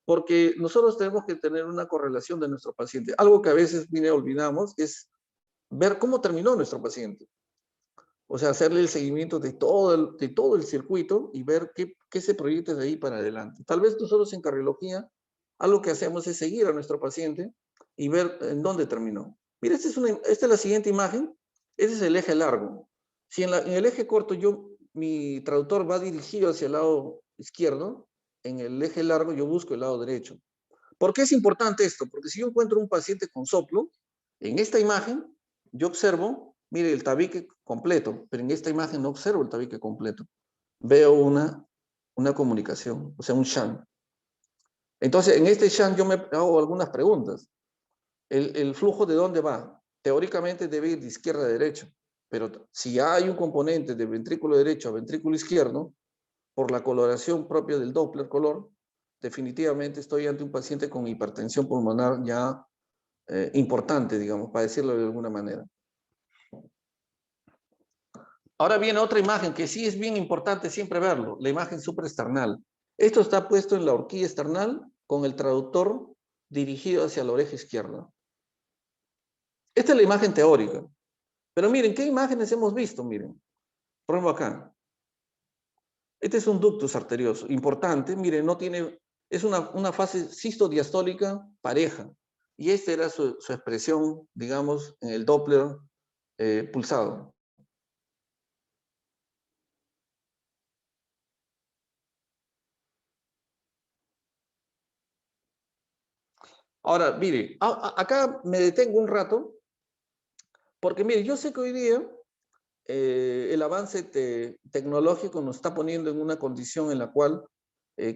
porque nosotros tenemos que tener una correlación de nuestro paciente. Algo que a veces, olvidamos es ver cómo terminó nuestro paciente. O sea, hacerle el seguimiento de todo el circuito y ver qué se proyecta de ahí para adelante. Tal vez nosotros en cardiología, algo que hacemos es seguir a nuestro paciente y ver en dónde terminó. Mira, esta es la siguiente imagen. Este es el eje largo. Si en el eje corto mi traductor va dirigido hacia el lado izquierdo, en el eje largo yo busco el lado derecho. ¿Por qué es importante esto? Porque si yo encuentro un paciente con soplo, en esta imagen yo observo, mire, el tabique completo, pero en esta imagen no observo el tabique completo. Veo una comunicación, o sea, un shunt. Entonces, en este shunt yo me hago algunas preguntas. el flujo de dónde va. Teóricamente debe ir de izquierda a derecha, pero si hay un componente de ventrículo derecho a ventrículo izquierdo, por la coloración propia del Doppler color, definitivamente estoy ante un paciente con hipertensión pulmonar ya importante, digamos, para decirlo de alguna manera. Ahora viene otra imagen que sí es bien importante siempre verlo, la imagen supraesternal. Esto está puesto en la horquilla esternal con el traductor dirigido hacia la oreja izquierda. Esta es la imagen teórica. Pero miren, ¿qué imágenes hemos visto? Miren, por ejemplo acá. Este es un ductus arterioso, importante. Miren, no tiene, es una fase sistodiastólica pareja. Y esta era su expresión, digamos, en el Doppler pulsado. Ahora, mire, acá me detengo un rato, porque mire, yo sé que hoy día el avance tecnológico nos está poniendo en una condición en la cual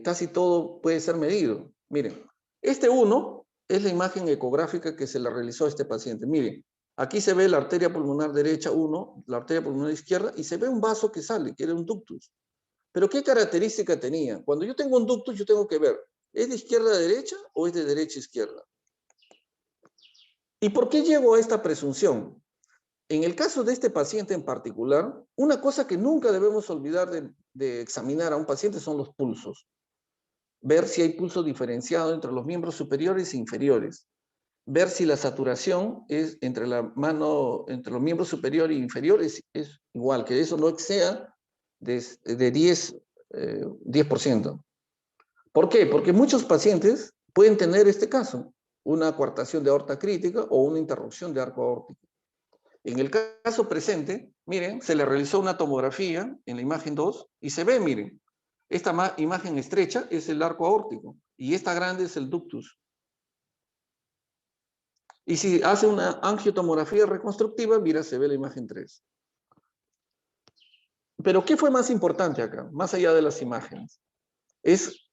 casi todo puede ser medido. Miren, este 1 es la imagen ecográfica que se le realizó a este paciente. Miren, aquí se ve la arteria pulmonar derecha 1, la arteria pulmonar izquierda, y se ve un vaso que sale, que era un ductus. Pero ¿qué característica tenía? Cuando yo tengo un ductus, yo tengo que ver, ¿es de izquierda a derecha o es de derecha a izquierda? ¿Y por qué llego a esta presunción? En el caso de este paciente en particular, una cosa que nunca debemos olvidar de examinar a un paciente son los pulsos. Ver si hay pulso diferenciado entre los miembros superiores e inferiores. Ver si la saturación es entre los miembros superiores e inferiores es igual, que eso no exceda de 10%. ¿Por qué? Porque muchos pacientes pueden tener este caso, una coartación de aorta crítica o una interrupción de arco aórtico. En el caso presente, miren, se le realizó una tomografía en la imagen 2 y se ve, miren, esta imagen estrecha es el arco aórtico y esta grande es el ductus. Y si hace una angiotomografía reconstructiva, mira, se ve la imagen 3. Pero ¿qué fue más importante acá, más allá de las imágenes? Es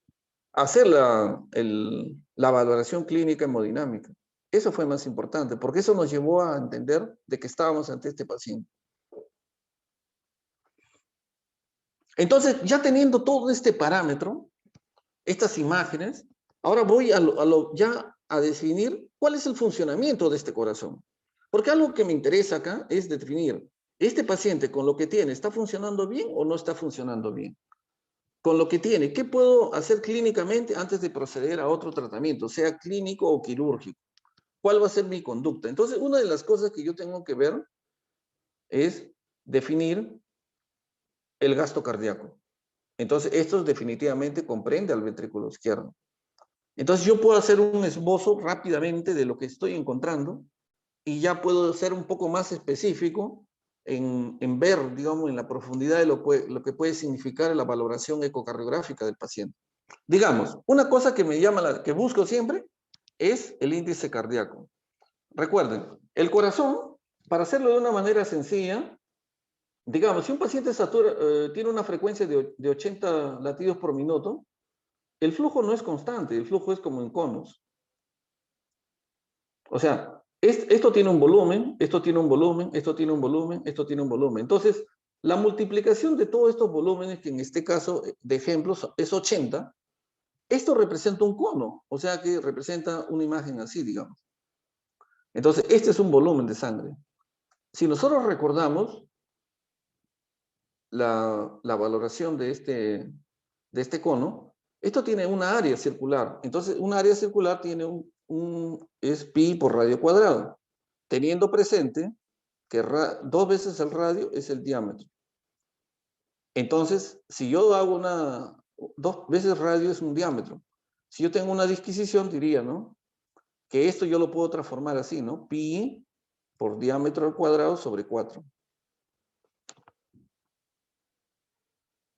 hacer la valoración clínica hemodinámica. Eso fue más importante, porque eso nos llevó a entender de que estábamos ante este paciente. Entonces, ya teniendo todo este parámetro, estas imágenes, ahora voy ya a definir cuál es el funcionamiento de este corazón. Porque algo que me interesa acá es definir, ¿este paciente con lo que tiene está funcionando bien o no está funcionando bien? Con lo que tiene, ¿qué puedo hacer clínicamente antes de proceder a otro tratamiento, sea clínico o quirúrgico? ¿Cuál va a ser mi conducta? Entonces, una de las cosas que yo tengo que ver es definir el gasto cardíaco. Entonces, esto definitivamente comprende al ventrículo izquierdo. Entonces, yo puedo hacer un esbozo rápidamente de lo que estoy encontrando y ya puedo ser un poco más específico en ver, digamos, en la profundidad de lo que puede significar la valoración ecocardiográfica del paciente. Digamos, una cosa que me llama, que busco siempre, es el índice cardíaco. Recuerden, el corazón, para hacerlo de una manera sencilla, digamos, si un paciente tiene una frecuencia de 80 latidos por minuto, el flujo no es constante, el flujo es como en conos. O sea, esto tiene un volumen, esto tiene un volumen, esto tiene un volumen, esto tiene un volumen. Entonces, la multiplicación de todos estos volúmenes, que en este caso de ejemplos es 80, esto representa un cono, o sea que representa una imagen así, digamos. Entonces, este es un volumen de sangre. Si nosotros recordamos la valoración de este cono, esto tiene una área circular. Entonces, una área circular tiene es pi por radio cuadrado, teniendo presente que 2 veces el radio es el diámetro. Entonces, si yo hago 2 veces radio es un diámetro. Si yo tengo una disquisición, diría, ¿no? Que esto yo lo puedo transformar así, ¿no? Pi por diámetro al cuadrado sobre 4.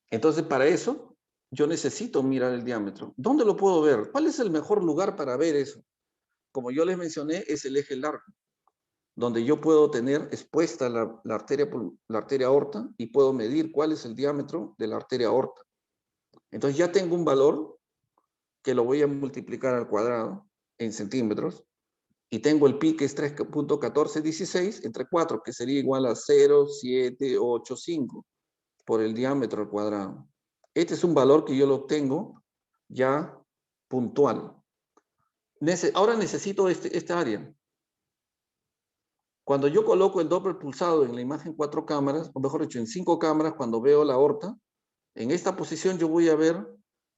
Entonces, para eso, yo necesito mirar el diámetro. ¿Dónde lo puedo ver? ¿Cuál es el mejor lugar para ver eso? Como yo les mencioné, es el eje largo, donde yo puedo tener expuesta la arteria aorta y puedo medir cuál es el diámetro de la arteria aorta. Entonces ya tengo un valor que lo voy a multiplicar al cuadrado en centímetros y tengo el pi que es 3.1416 entre 4, que sería igual a 0,785 por el diámetro al cuadrado. Este es un valor que yo lo obtengo ya puntual. Ahora necesito esta área. Cuando yo coloco el Doppler pulsado en la imagen 4 cámaras, o mejor dicho, en 5 cámaras, cuando veo la aorta, en esta posición yo voy a ver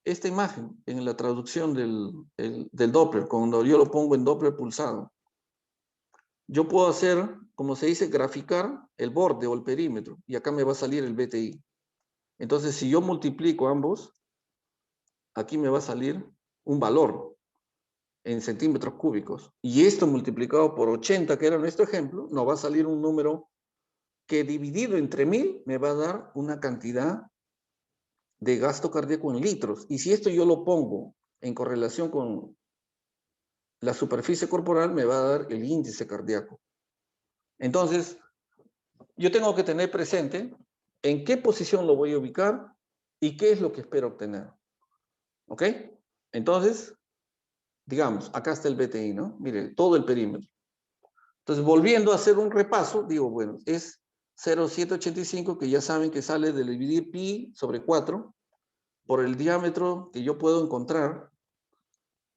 esta imagen en la traducción del Doppler, cuando yo lo pongo en Doppler pulsado. Yo puedo hacer, como se dice, graficar el borde o el perímetro, y acá me va a salir el BTI. Entonces, si yo multiplico ambos, aquí me va a salir un valor en centímetros cúbicos. Y esto multiplicado por 80, que era nuestro ejemplo, nos va a salir un número que dividido entre 1000 me va a dar una cantidad de gasto cardíaco en litros. Y si esto yo lo pongo en correlación con la superficie corporal, me va a dar el índice cardíaco. Entonces, yo tengo que tener presente en qué posición lo voy a ubicar y qué es lo que espero obtener. ¿Ok? Entonces, digamos, acá está el BTI, ¿no? Mire, todo el perímetro. Entonces, volviendo a hacer un repaso, digo, bueno, es 0,785, que ya saben que sale de dividir pi sobre 4 por el diámetro que yo puedo encontrar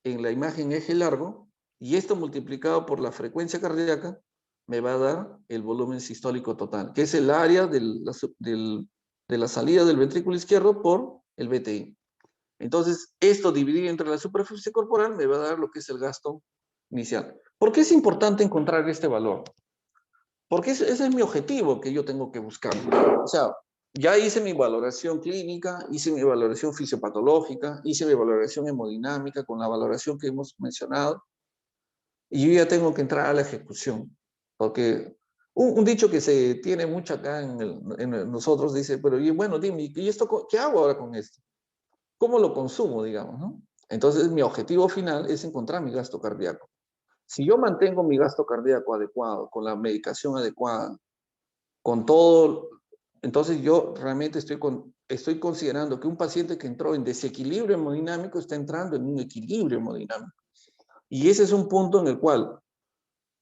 en la imagen eje largo, y esto multiplicado por la frecuencia cardíaca me va a dar el volumen sistólico total, que es el área de la salida del ventrículo izquierdo por el BTI. Entonces, esto dividido entre la superficie corporal me va a dar lo que es el gasto inicial. ¿Por qué es importante encontrar este valor? Porque ese es mi objetivo que yo tengo que buscar. O sea, ya hice mi valoración clínica, hice mi valoración fisiopatológica, hice mi valoración hemodinámica con la valoración que hemos mencionado, y yo ya tengo que entrar a la ejecución. Porque un dicho que se tiene mucho acá en nosotros dice, pero bueno, dime, ¿y esto, qué hago ahora con esto? ¿Cómo lo consumo, digamos, no? Entonces, mi objetivo final es encontrar mi gasto cardíaco. Si yo mantengo mi gasto cardíaco adecuado, con la medicación adecuada, con todo, entonces yo realmente estoy considerando que un paciente que entró en desequilibrio hemodinámico está entrando en un equilibrio hemodinámico. Y ese es un punto en el cual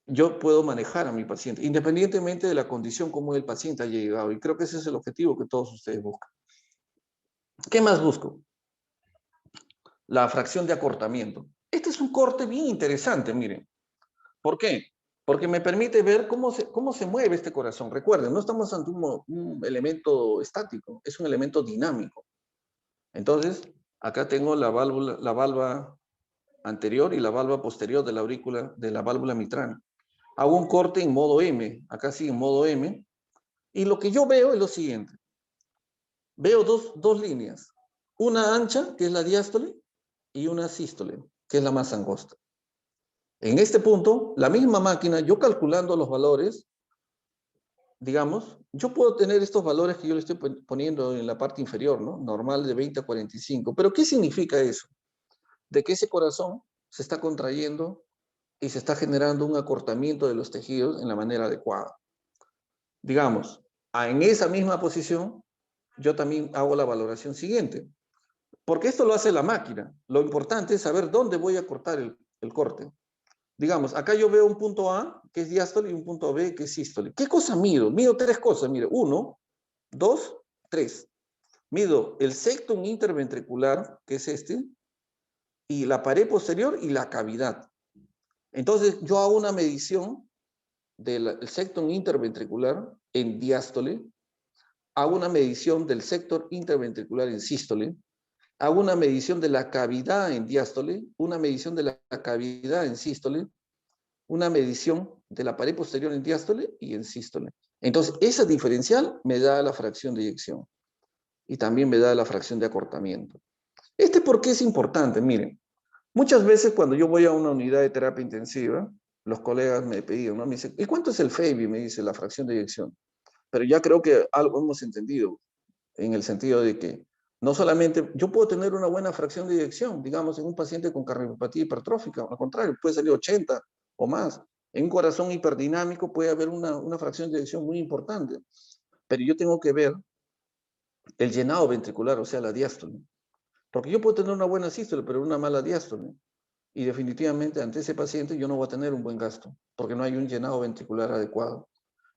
yo puedo manejar a mi paciente, independientemente de la condición como el paciente haya llegado. Y creo que ese es el objetivo que todos ustedes buscan. ¿Qué más busco? La fracción de acortamiento. Este es un corte bien interesante, miren. ¿Por qué? Porque me permite ver cómo se mueve este corazón. Recuerden, no estamos ante un elemento estático, es un elemento dinámico. Entonces, acá tengo la válvula anterior y la válvula posterior de la aurícula, de la válvula mitral. Hago un corte en modo M, acá sí en modo M, y lo que yo veo es lo siguiente. Veo dos líneas, una ancha, que es la diástole, y una sístole, que es la más angosta. En este punto, la misma máquina, yo calculando los valores, digamos, yo puedo tener estos valores que yo le estoy poniendo en la parte inferior, ¿no? Normal de 20 a 45. ¿Pero qué significa eso? De que ese corazón se está contrayendo y se está generando un acortamiento de los tejidos en la manera adecuada. Digamos, en esa misma posición, yo también hago la valoración siguiente. Porque esto lo hace la máquina. Lo importante es saber dónde voy a cortar el corte. Digamos, acá yo veo un punto A, que es diástole, y un punto B, que es sístole. ¿Qué cosa mido? Mido tres cosas. Mire, 1, 2, 3. Mido el septum interventricular, que es este, y la pared posterior y la cavidad. Entonces, yo hago una medición del septum interventricular en diástole, hago una medición del sector interventricular en sístole, hago una medición de la cavidad en diástole, una medición de la cavidad en sístole, una medición de la pared posterior en diástole y en sístole. Entonces, esa diferencial me da la fracción de eyección y también me da la fracción de acortamiento. ¿Por qué es importante? Miren, muchas veces cuando yo voy a una unidad de terapia intensiva, los colegas me pedían, ¿no? Me dicen, ¿y cuánto es el FEBI? Me dice, la fracción de eyección. Pero ya creo que algo hemos entendido, en el sentido de que no solamente yo puedo tener una buena fracción de eyección, digamos, en un paciente con cardiopatía hipertrófica, al contrario, puede salir 80 o más. En un corazón hiperdinamico puede haber una fracción de eyección muy importante. Pero yo tengo que ver el llenado ventricular, o sea, la diástole. Porque yo puedo tener una buena sístole, pero una mala diástole. Y definitivamente ante ese paciente yo no voy a tener un buen gasto, porque no hay un llenado ventricular adecuado.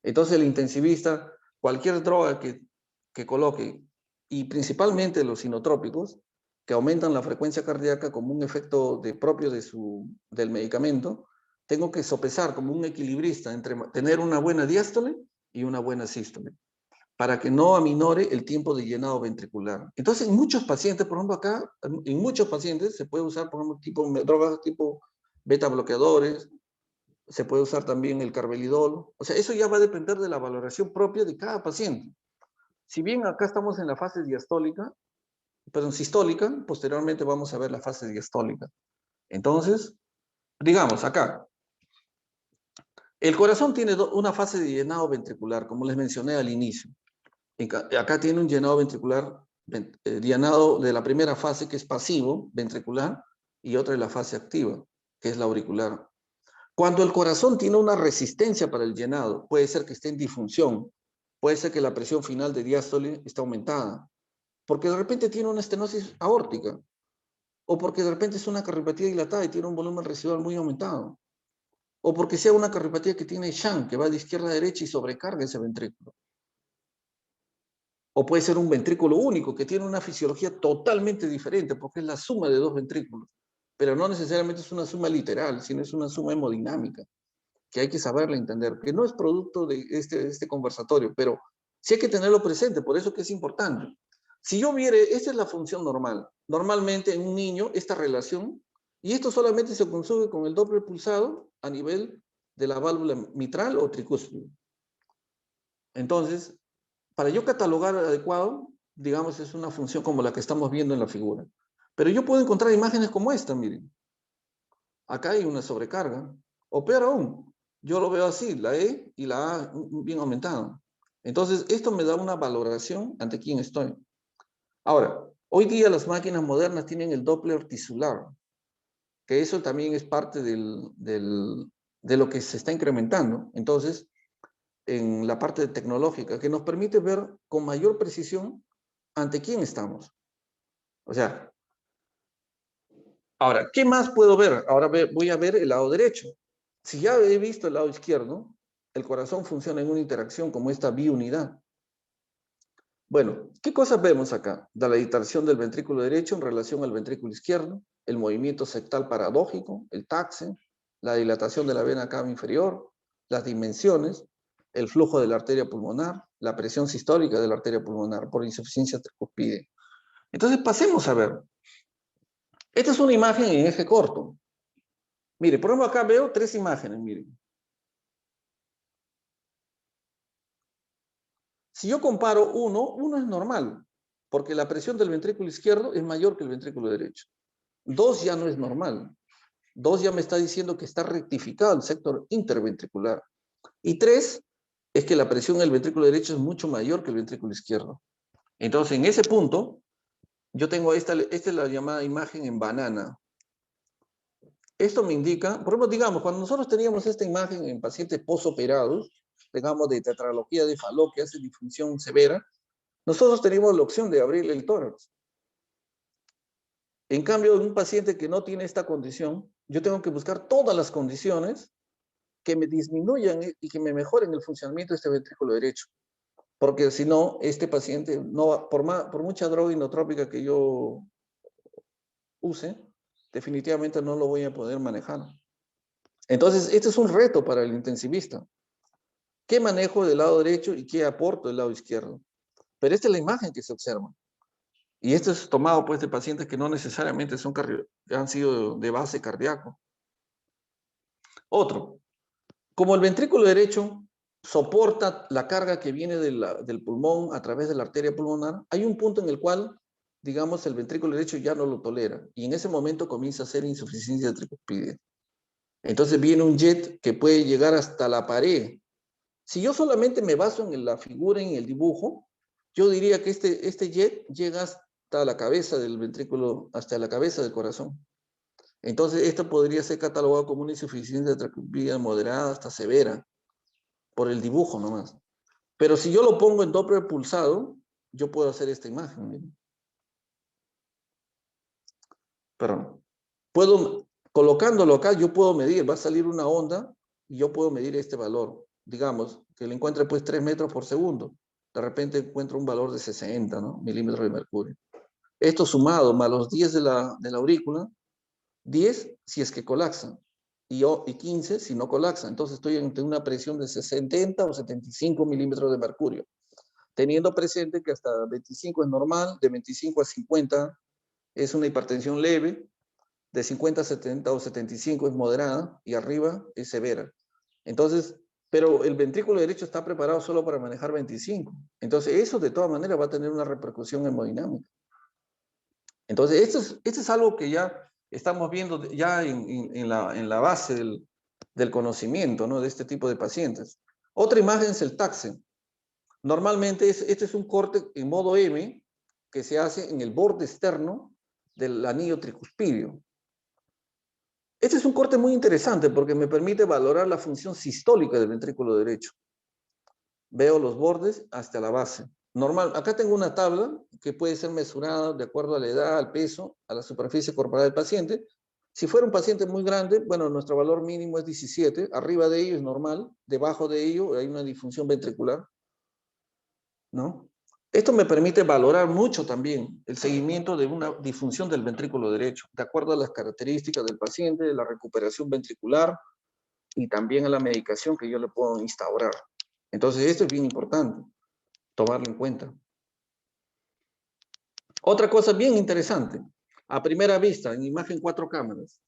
Entonces el intensivista, cualquier droga que coloque, y principalmente los inotrópicos, que aumentan la frecuencia cardíaca como un efecto propio del medicamento, tengo que sopesar como un equilibrista entre tener una buena diástole y una buena sístole, para que no aminore el tiempo de llenado ventricular. Entonces, en muchos pacientes, por ejemplo acá, en muchos pacientes se puede usar, por ejemplo, drogas tipo beta bloqueadores, se puede usar también el carvedilol. O sea, eso ya va a depender de la valoración propia de cada paciente. Si bien acá estamos en la fase diastólica, perdón, sistólica, posteriormente vamos a ver la fase diastólica. Entonces, digamos acá, el corazón tiene una fase de llenado ventricular, como les mencioné al inicio. Acá tiene un llenado ventricular, llenado de la primera fase, que es pasivo, ventricular, y otra es la fase activa, que es la auricular. Cuando el corazón tiene una resistencia para el llenado, puede ser que esté en disfunción, puede ser que la presión final de diástole esté aumentada, porque de repente tiene una estenosis aórtica, o porque de repente es una cardiopatía dilatada y tiene un volumen residual muy aumentado, o porque sea una cardiopatía que tiene shunt, que va de izquierda a derecha y sobrecarga ese ventrículo. O puede ser un ventrículo único, que tiene una fisiología totalmente diferente, porque es la suma de dos ventrículos, pero no necesariamente es una suma literal, sino es una suma hemodinámica, que hay que saberla entender, que no es producto de este conversatorio, pero sí hay que tenerlo presente, por eso que es importante. Si yo viere, esta es la función normal. Normalmente en un niño, esta relación, y esto solamente se consigue con el Doppler pulsado a nivel de la válvula mitral o tricúspide. Entonces, para yo catalogar adecuado, digamos, es una función como la que estamos viendo en la figura. Pero yo puedo encontrar imágenes como esta, miren. Acá hay una sobrecarga. O peor aún, yo lo veo así, la E y la A bien aumentada. Entonces, esto me da una valoración ante quién estoy. Ahora, hoy día las máquinas modernas tienen el Doppler tisular, que eso también es parte de lo que se está incrementando. Entonces, en la parte tecnológica, que nos permite ver con mayor precisión ante quién estamos. O sea, ahora, ¿qué más puedo ver? Ahora voy a ver el lado derecho. Si ya he visto el lado izquierdo, el corazón funciona en una interacción como esta biunidad. Bueno, ¿qué cosas vemos acá? La dilatación del ventrículo derecho en relación al ventrículo izquierdo, el movimiento septal paradójico, el taxe, la dilatación de la vena cava inferior, las dimensiones, el flujo de la arteria pulmonar, la presión sistólica de la arteria pulmonar por insuficiencia tricuspide. Entonces pasemos a ver. Esta es una imagen en eje corto. Mire, por ejemplo, acá veo tres imágenes, miren. Si yo comparo uno es normal, porque la presión del ventrículo izquierdo es mayor que el ventrículo derecho. 2 ya no es normal. 2 ya me está diciendo que está rectificado el sector interventricular. Y 3 es que la presión del ventrículo derecho es mucho mayor que el ventrículo izquierdo. Entonces, en ese punto, yo tengo esta es la llamada imagen en banana. Esto me indica, por ejemplo, digamos, cuando nosotros teníamos esta imagen en pacientes posoperados, digamos de tetralogía de Fallot, que hace disfunción severa, nosotros teníamos la opción de abrirle el tórax. En cambio, en un paciente que no tiene esta condición, yo tengo que buscar todas las condiciones que me disminuyan y que me mejoren el funcionamiento de este ventrículo derecho. Porque si no, este paciente, no, por mucha droga inotrópica que yo use, definitivamente no lo voy a poder manejar. Entonces, este es un reto para el intensivista. ¿Qué manejo del lado derecho y qué aporto del lado izquierdo? Pero esta es la imagen que se observa. Y esto es tomado pues de pacientes que no necesariamente han sido de base cardíaco. Otro, como el ventrículo derecho soporta la carga que viene del pulmón a través de la arteria pulmonar, hay un punto en el cual, digamos, el ventrículo derecho ya no lo tolera. Y en ese momento comienza a hacer insuficiencia tricuspide. Entonces viene un jet que puede llegar hasta la pared. Si yo solamente me baso en la figura, en el dibujo, yo diría que este jet llega hasta la cabeza del ventrículo, hasta la cabeza del corazón. Entonces, esto podría ser catalogado como una insuficiencia tricuspide moderada hasta severa, por el dibujo nomás. Pero si yo lo pongo en Doppler pulsado, yo puedo hacer esta imagen. Miren. Perdón. Puedo colocándolo acá, yo puedo medir, va a salir una onda y yo puedo medir este valor. Digamos, que le encuentre pues 3 metros por segundo. De repente encuentro un valor de 60, ¿no? Milímetros de mercurio. Esto sumado más los 10 de la aurícula, 10 si es que colapsa y 15 si no colapsa. Entonces estoy ante una presión de 70 o 75 milímetros de mercurio. Teniendo presente que hasta 25 es normal, de 25 a 50 es una hipertensión leve, de 50 a 70 o 75 es moderada y arriba es severa. Entonces, pero el ventrículo derecho está preparado solo para manejar 25. Entonces, eso de todas maneras va a tener una repercusión hemodinámica. Entonces, esto es algo que ya estamos viendo ya en la base del conocimiento, ¿no? De este tipo de pacientes. Otra imagen es el TACSE. Normalmente este es un corte en modo M que se hace en el borde externo del anillo tricuspidio. Este es un corte muy interesante porque me permite valorar la función sistólica del ventrículo derecho. Veo los bordes hasta la base. Normal, acá tengo una tabla que puede ser mesurada de acuerdo a la edad, al peso, a la superficie corporal del paciente. Si fuera un paciente muy grande, bueno, nuestro valor mínimo es 17, arriba de ello es normal, debajo de ello hay una disfunción ventricular, ¿no? Esto me permite valorar mucho también el seguimiento de una disfunción del ventrículo derecho, de acuerdo a las características del paciente, de la recuperación ventricular y también a la medicación que yo le puedo instaurar. Entonces, esto es bien importante, tomarlo en cuenta. Otra cosa bien interesante, a primera vista, en imagen 4 cámaras,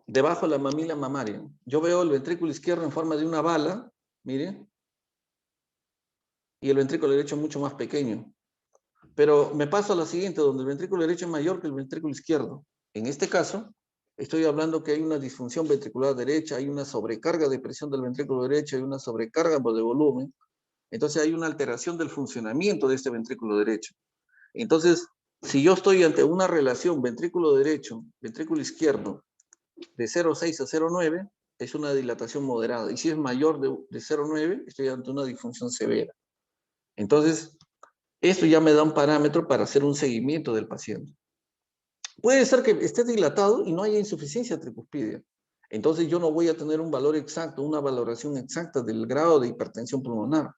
debajo de la mamila mamaria, yo veo el ventrículo izquierdo en forma de una bala, miren, y el ventrículo derecho mucho más pequeño. Pero me paso a la siguiente, donde el ventrículo derecho es mayor que el ventrículo izquierdo. En este caso, estoy hablando que hay una disfunción ventricular derecha, hay una sobrecarga de presión del ventrículo derecho, hay una sobrecarga de volumen. Entonces hay una alteración del funcionamiento de este ventrículo derecho. Entonces, si yo estoy ante una relación ventrículo derecho, ventrículo izquierdo, de 0,6 a 0,9, es una dilatación moderada. Y si es mayor de 0,9, estoy ante una disfunción severa. Entonces, esto ya me da un parámetro para hacer un seguimiento del paciente. Puede ser que esté dilatado y no haya insuficiencia tricuspidia. Entonces yo no voy a tener un valor exacto, una valoración exacta del grado de hipertensión pulmonar.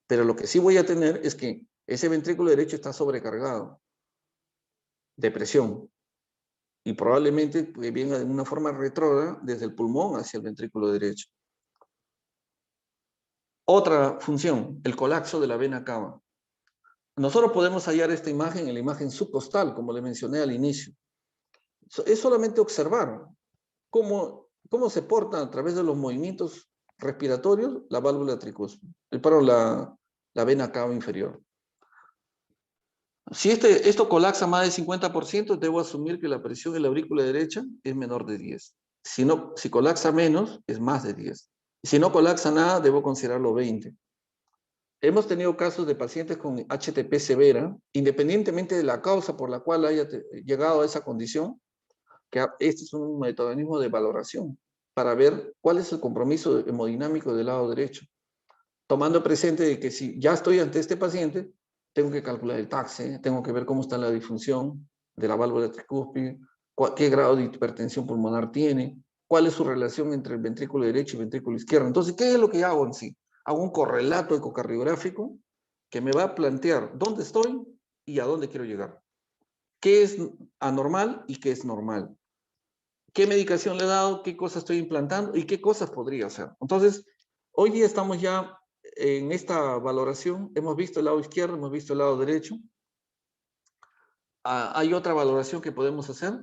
Pero lo que sí voy a tener es que ese ventrículo derecho está sobrecargado de presión y probablemente venga de una forma retrógrada desde el pulmón hacia el ventrículo derecho. Otra función, el colapso de la vena cava. Nosotros podemos hallar esta imagen en la imagen subcostal, como le mencioné al inicio. Es solamente observar cómo se porta a través de los movimientos respiratorios la válvula tricúspide, la vena cava inferior. Si esto colapsa más del 50%, debo asumir que la presión en la aurícula derecha es menor de 10. Si colapsa menos, es más de 10. Si no colapsa nada, debo considerarlo 20. Hemos tenido casos de pacientes con HTP severa, independientemente de la causa por la cual haya llegado a esa condición, que este es un mecanismo de valoración para ver cuál es el compromiso hemodinámico del lado derecho. Tomando presente de que si ya estoy ante este paciente, tengo que calcular el TACSE, tengo que ver cómo está la disfunción de la válvula tricúspide, qué grado de hipertensión pulmonar tiene, cuál es su relación entre el ventrículo derecho y el ventrículo izquierdo. Entonces, ¿qué es lo que hago en sí? Hago un correlato ecocardiográfico que me va a plantear dónde estoy y a dónde quiero llegar. ¿Qué es anormal y qué es normal? ¿Qué medicación le he dado? ¿Qué cosas estoy implantando? ¿Y qué cosas podría hacer? Entonces, hoy día estamos ya en esta valoración. Hemos visto el lado izquierdo, hemos visto el lado derecho. Hay otra valoración que podemos hacer.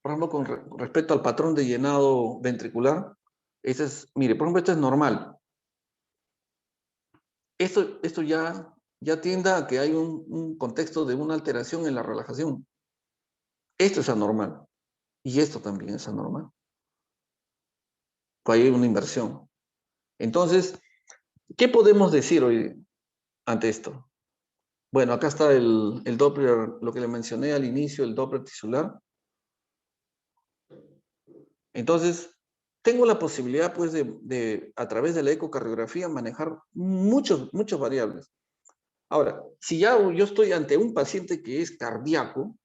Por ejemplo, con respecto al patrón de llenado ventricular. Mire, por ejemplo, esto es normal. Esto ya tiende a que hay un contexto de una alteración en la relajación. Esto es anormal. Y esto también es anormal. Pues hay una inversión. Entonces, ¿qué podemos decir hoy ante esto? Bueno, acá está el Doppler, lo que le mencioné al inicio, el Doppler tisular. Entonces, tengo la posibilidad, pues, a través de la ecocardiografía, manejar muchas variables. Ahora, si ya yo estoy ante un paciente que es cardíaco,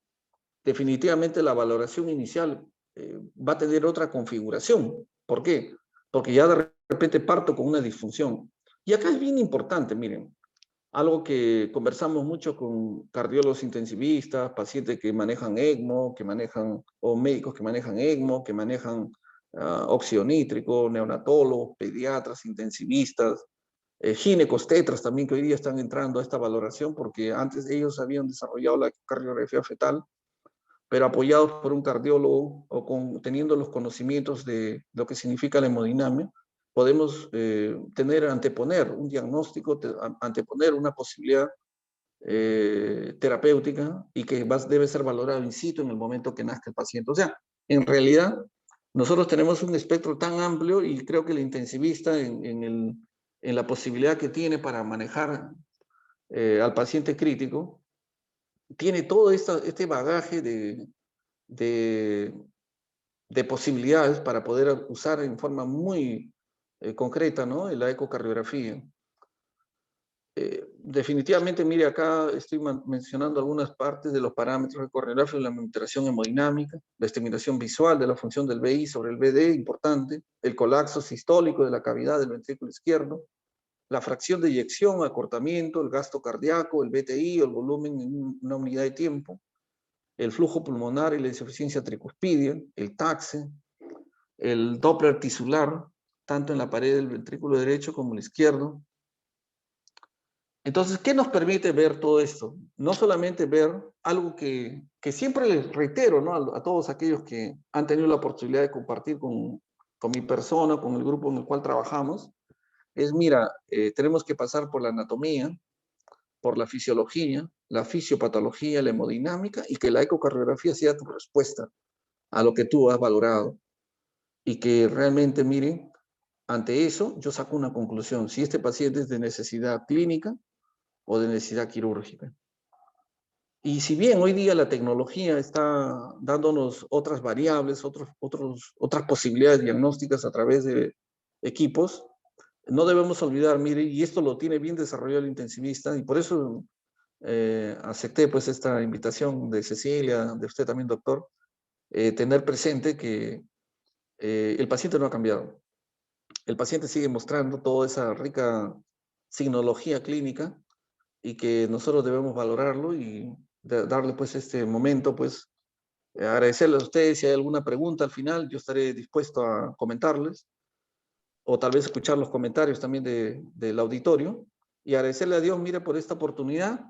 definitivamente la valoración inicial va a tener otra configuración. ¿Por qué? Porque ya de repente parto con una disfunción. Y acá es bien importante, miren, algo que conversamos mucho con cardiólogos intensivistas, pacientes que manejan ECMO, o médicos que manejan ECMO, que manejan óxido nítrico, neonatólogos, pediatras, intensivistas, ginecos, tetras también, que hoy día están entrando a esta valoración porque antes ellos habían desarrollado la cardiografía fetal, pero apoyados por un cardiólogo o teniendo los conocimientos de lo que significa la hemodinamia, podemos anteponer un diagnóstico, anteponer una posibilidad terapéutica y que debe ser valorado in situ en el momento que nazca el paciente. O sea, en realidad, nosotros tenemos un espectro tan amplio y creo que el intensivista en la posibilidad que tiene para manejar al paciente crítico, tiene todo este bagaje de posibilidades para poder usar en forma muy concreta, ¿no? La ecocardiografía. Definitivamente, mire, acá estoy mencionando algunas partes de los parámetros ecocardiográficos, la monitorización hemodinámica, la estimulación visual de la función del BI sobre el BD, importante, el colapso sistólico de la cavidad del ventrículo izquierdo, la fracción de eyección, acortamiento, el gasto cardíaco, el BTI, el volumen en una unidad de tiempo, el flujo pulmonar y la insuficiencia tricuspidia, el taxe, el Doppler tisular, tanto en la pared del ventrículo derecho como el izquierdo. Entonces, ¿qué nos permite ver todo esto? No solamente ver algo que siempre les reitero, ¿no? A todos aquellos que han tenido la oportunidad de compartir con mi persona, con el grupo en el cual trabajamos, es, mira, tenemos que pasar por la anatomía, por la fisiología, la fisiopatología, la hemodinámica, y que la ecocardiografía sea tu respuesta a lo que tú has valorado. Y que realmente, miren, ante eso yo saco una conclusión, si este paciente es de necesidad clínica o de necesidad quirúrgica. Y si bien hoy día la tecnología está dándonos otras variables, otras posibilidades diagnósticas a través de equipos, no debemos olvidar, mire, y esto lo tiene bien desarrollado el intensivista, y por eso acepté pues esta invitación de Cecilia, de usted también, doctor, tener presente que el paciente no ha cambiado. El paciente sigue mostrando toda esa rica signología clínica y que nosotros debemos valorarlo y darle pues este momento, pues agradecerles a ustedes. Si hay alguna pregunta al final, yo estaré dispuesto a comentarles o tal vez escuchar los comentarios también del auditorio y agradecerle a Dios, mire, por esta oportunidad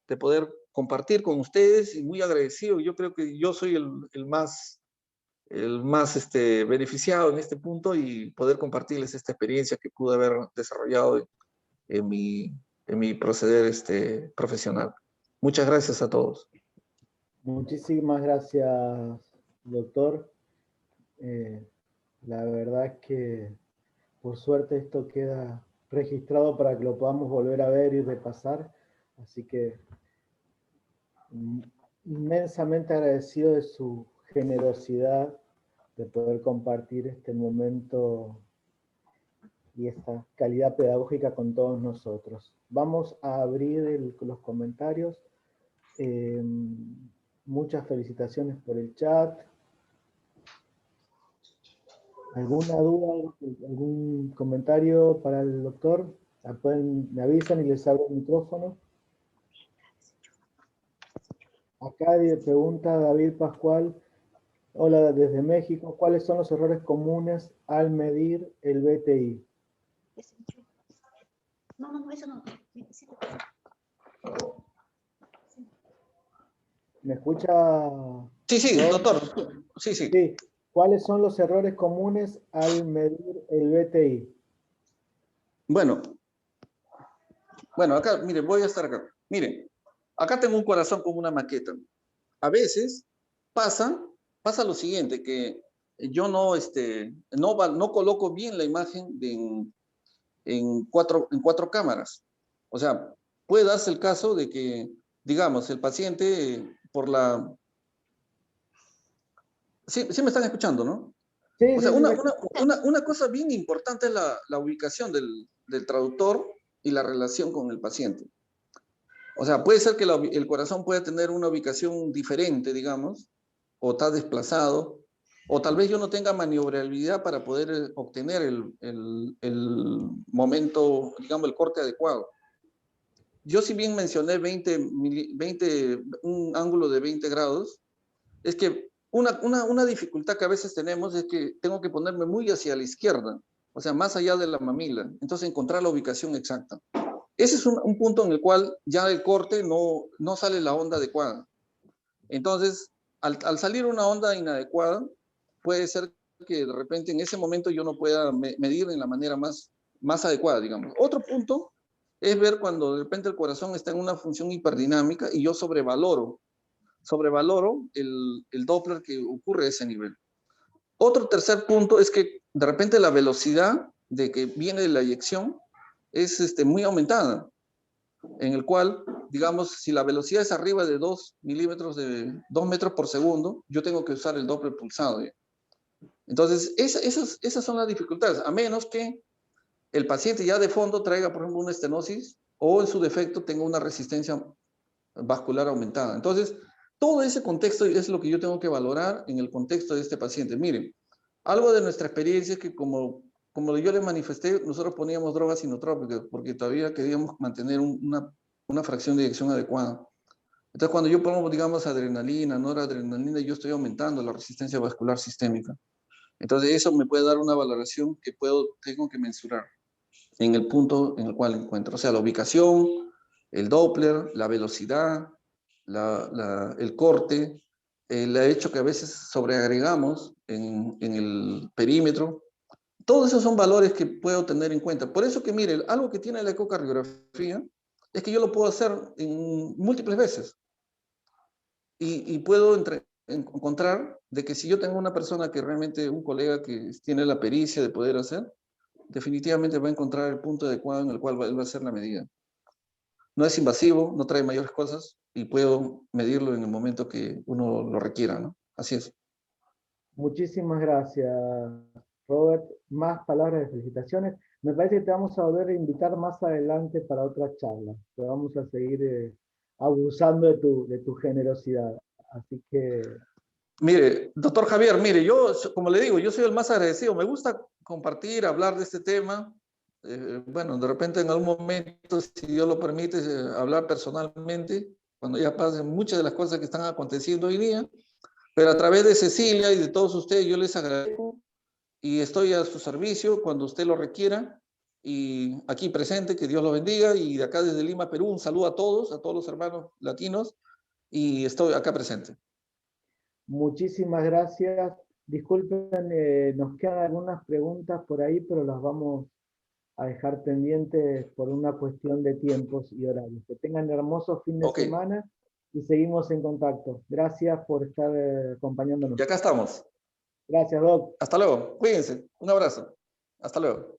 de poder compartir con ustedes y muy agradecido. Yo creo que yo soy el más beneficiado en este punto y poder compartirles esta experiencia que pude haber desarrollado en mi proceder profesional. Muchas gracias a todos. Muchísimas gracias, doctor. La verdad es que por suerte esto queda registrado para que lo podamos volver a ver y repasar. Así que inmensamente agradecido de su generosidad de poder compartir este momento y esta calidad pedagógica con todos nosotros. Vamos a abrir los comentarios. Muchas felicitaciones por el chat. ¿Alguna duda, algún comentario para el doctor? Me avisan y les abro el micrófono. Acá pregunta David Pascual. Hola desde México. ¿Cuáles son los errores comunes al medir el BTI? No, eso no. ¿Me escucha? Sí, doctor. Sí. Sí. ¿Cuáles son los errores comunes al medir el BTI? Bueno, acá, miren, voy a estar acá. Miren, acá tengo un corazón con una maqueta. A veces pasa lo siguiente, que yo no coloco bien la imagen en cuatro cámaras. O sea, puede darse el caso de que, digamos, el paciente por la... Sí me están escuchando, ¿no? Sí, o sea, sí, una cosa bien importante es la ubicación del traductor y la relación con el paciente. O sea, puede ser que el corazón pueda tener una ubicación diferente, digamos, o está desplazado, o tal vez yo no tenga maniobrabilidad para poder obtener el momento, digamos, el corte adecuado. Yo si bien mencioné un ángulo de 20 grados, es que una dificultad que a veces tenemos es que tengo que ponerme muy hacia la izquierda, o sea, más allá de la mamila, entonces encontrar la ubicación exacta. Ese es un punto en el cual ya el corte no sale la onda adecuada. Entonces, al salir una onda inadecuada, puede ser que de repente en ese momento yo no pueda medir en la manera más adecuada, digamos. Otro punto es ver cuando de repente el corazón está en una función hiperdinámica y yo sobrevaloro el Doppler que ocurre a ese nivel. Otro tercer punto es que de repente la velocidad de que viene de la eyección es muy aumentada, en el cual, digamos, si la velocidad es arriba de 2 metros por segundo, yo tengo que usar el Doppler pulsado. Entonces, esas son las dificultades, a menos que el paciente ya de fondo traiga, por ejemplo, una estenosis o en su defecto tenga una resistencia vascular aumentada. Entonces, todo ese contexto es lo que yo tengo que valorar en el contexto de este paciente. Miren, algo de nuestra experiencia es que como yo les manifesté, nosotros poníamos drogas inotrópicas porque todavía queríamos mantener una fracción de eyección adecuada. Entonces, cuando yo pongo, digamos, adrenalina, noradrenalina, yo estoy aumentando la resistencia vascular sistémica. Entonces, eso me puede dar una valoración que tengo que mensurar en el punto en el cual encuentro. O sea, la ubicación, el Doppler, la velocidad, el corte, el hecho que a veces sobreagregamos en el perímetro. Todos esos son valores que puedo tener en cuenta. Por eso que, mire, algo que tiene la ecocardiografía es que yo lo puedo hacer en múltiples veces. Y puedo encontrar de que si yo tengo una persona que realmente, un colega que tiene la pericia de poder hacer, definitivamente va a encontrar el punto adecuado en el cual él va a hacer la medida. No es invasivo, no trae mayores cosas y puedo medirlo en el momento que uno lo requiera, ¿no? Así es. Muchísimas gracias, Robert. Más palabras de felicitaciones. Me parece que te vamos a volver a invitar más adelante para otra charla. Te vamos a seguir abusando de tu generosidad. Así que... Mire, doctor Javier, mire, yo, como le digo, yo soy el más agradecido. Me gusta compartir, hablar de este tema. Bueno, de repente en algún momento, si Dios lo permite, hablar personalmente, cuando ya pasen muchas de las cosas que están aconteciendo hoy día. Pero a través de Cecilia y de todos ustedes, yo les agradezco y estoy a su servicio cuando usted lo requiera. Y aquí presente, que Dios lo bendiga. Y de acá desde Lima, Perú, un saludo a todos los hermanos latinos. Y estoy acá presente. Muchísimas gracias. Disculpen, nos quedan algunas preguntas por ahí, pero las vamos a dejar pendientes por una cuestión de tiempos y horarios. Que tengan hermoso fin de semana y seguimos en contacto. Gracias por estar acompañándonos. Y acá estamos. Gracias, Doc. Hasta luego. Cuídense. Un abrazo. Hasta luego.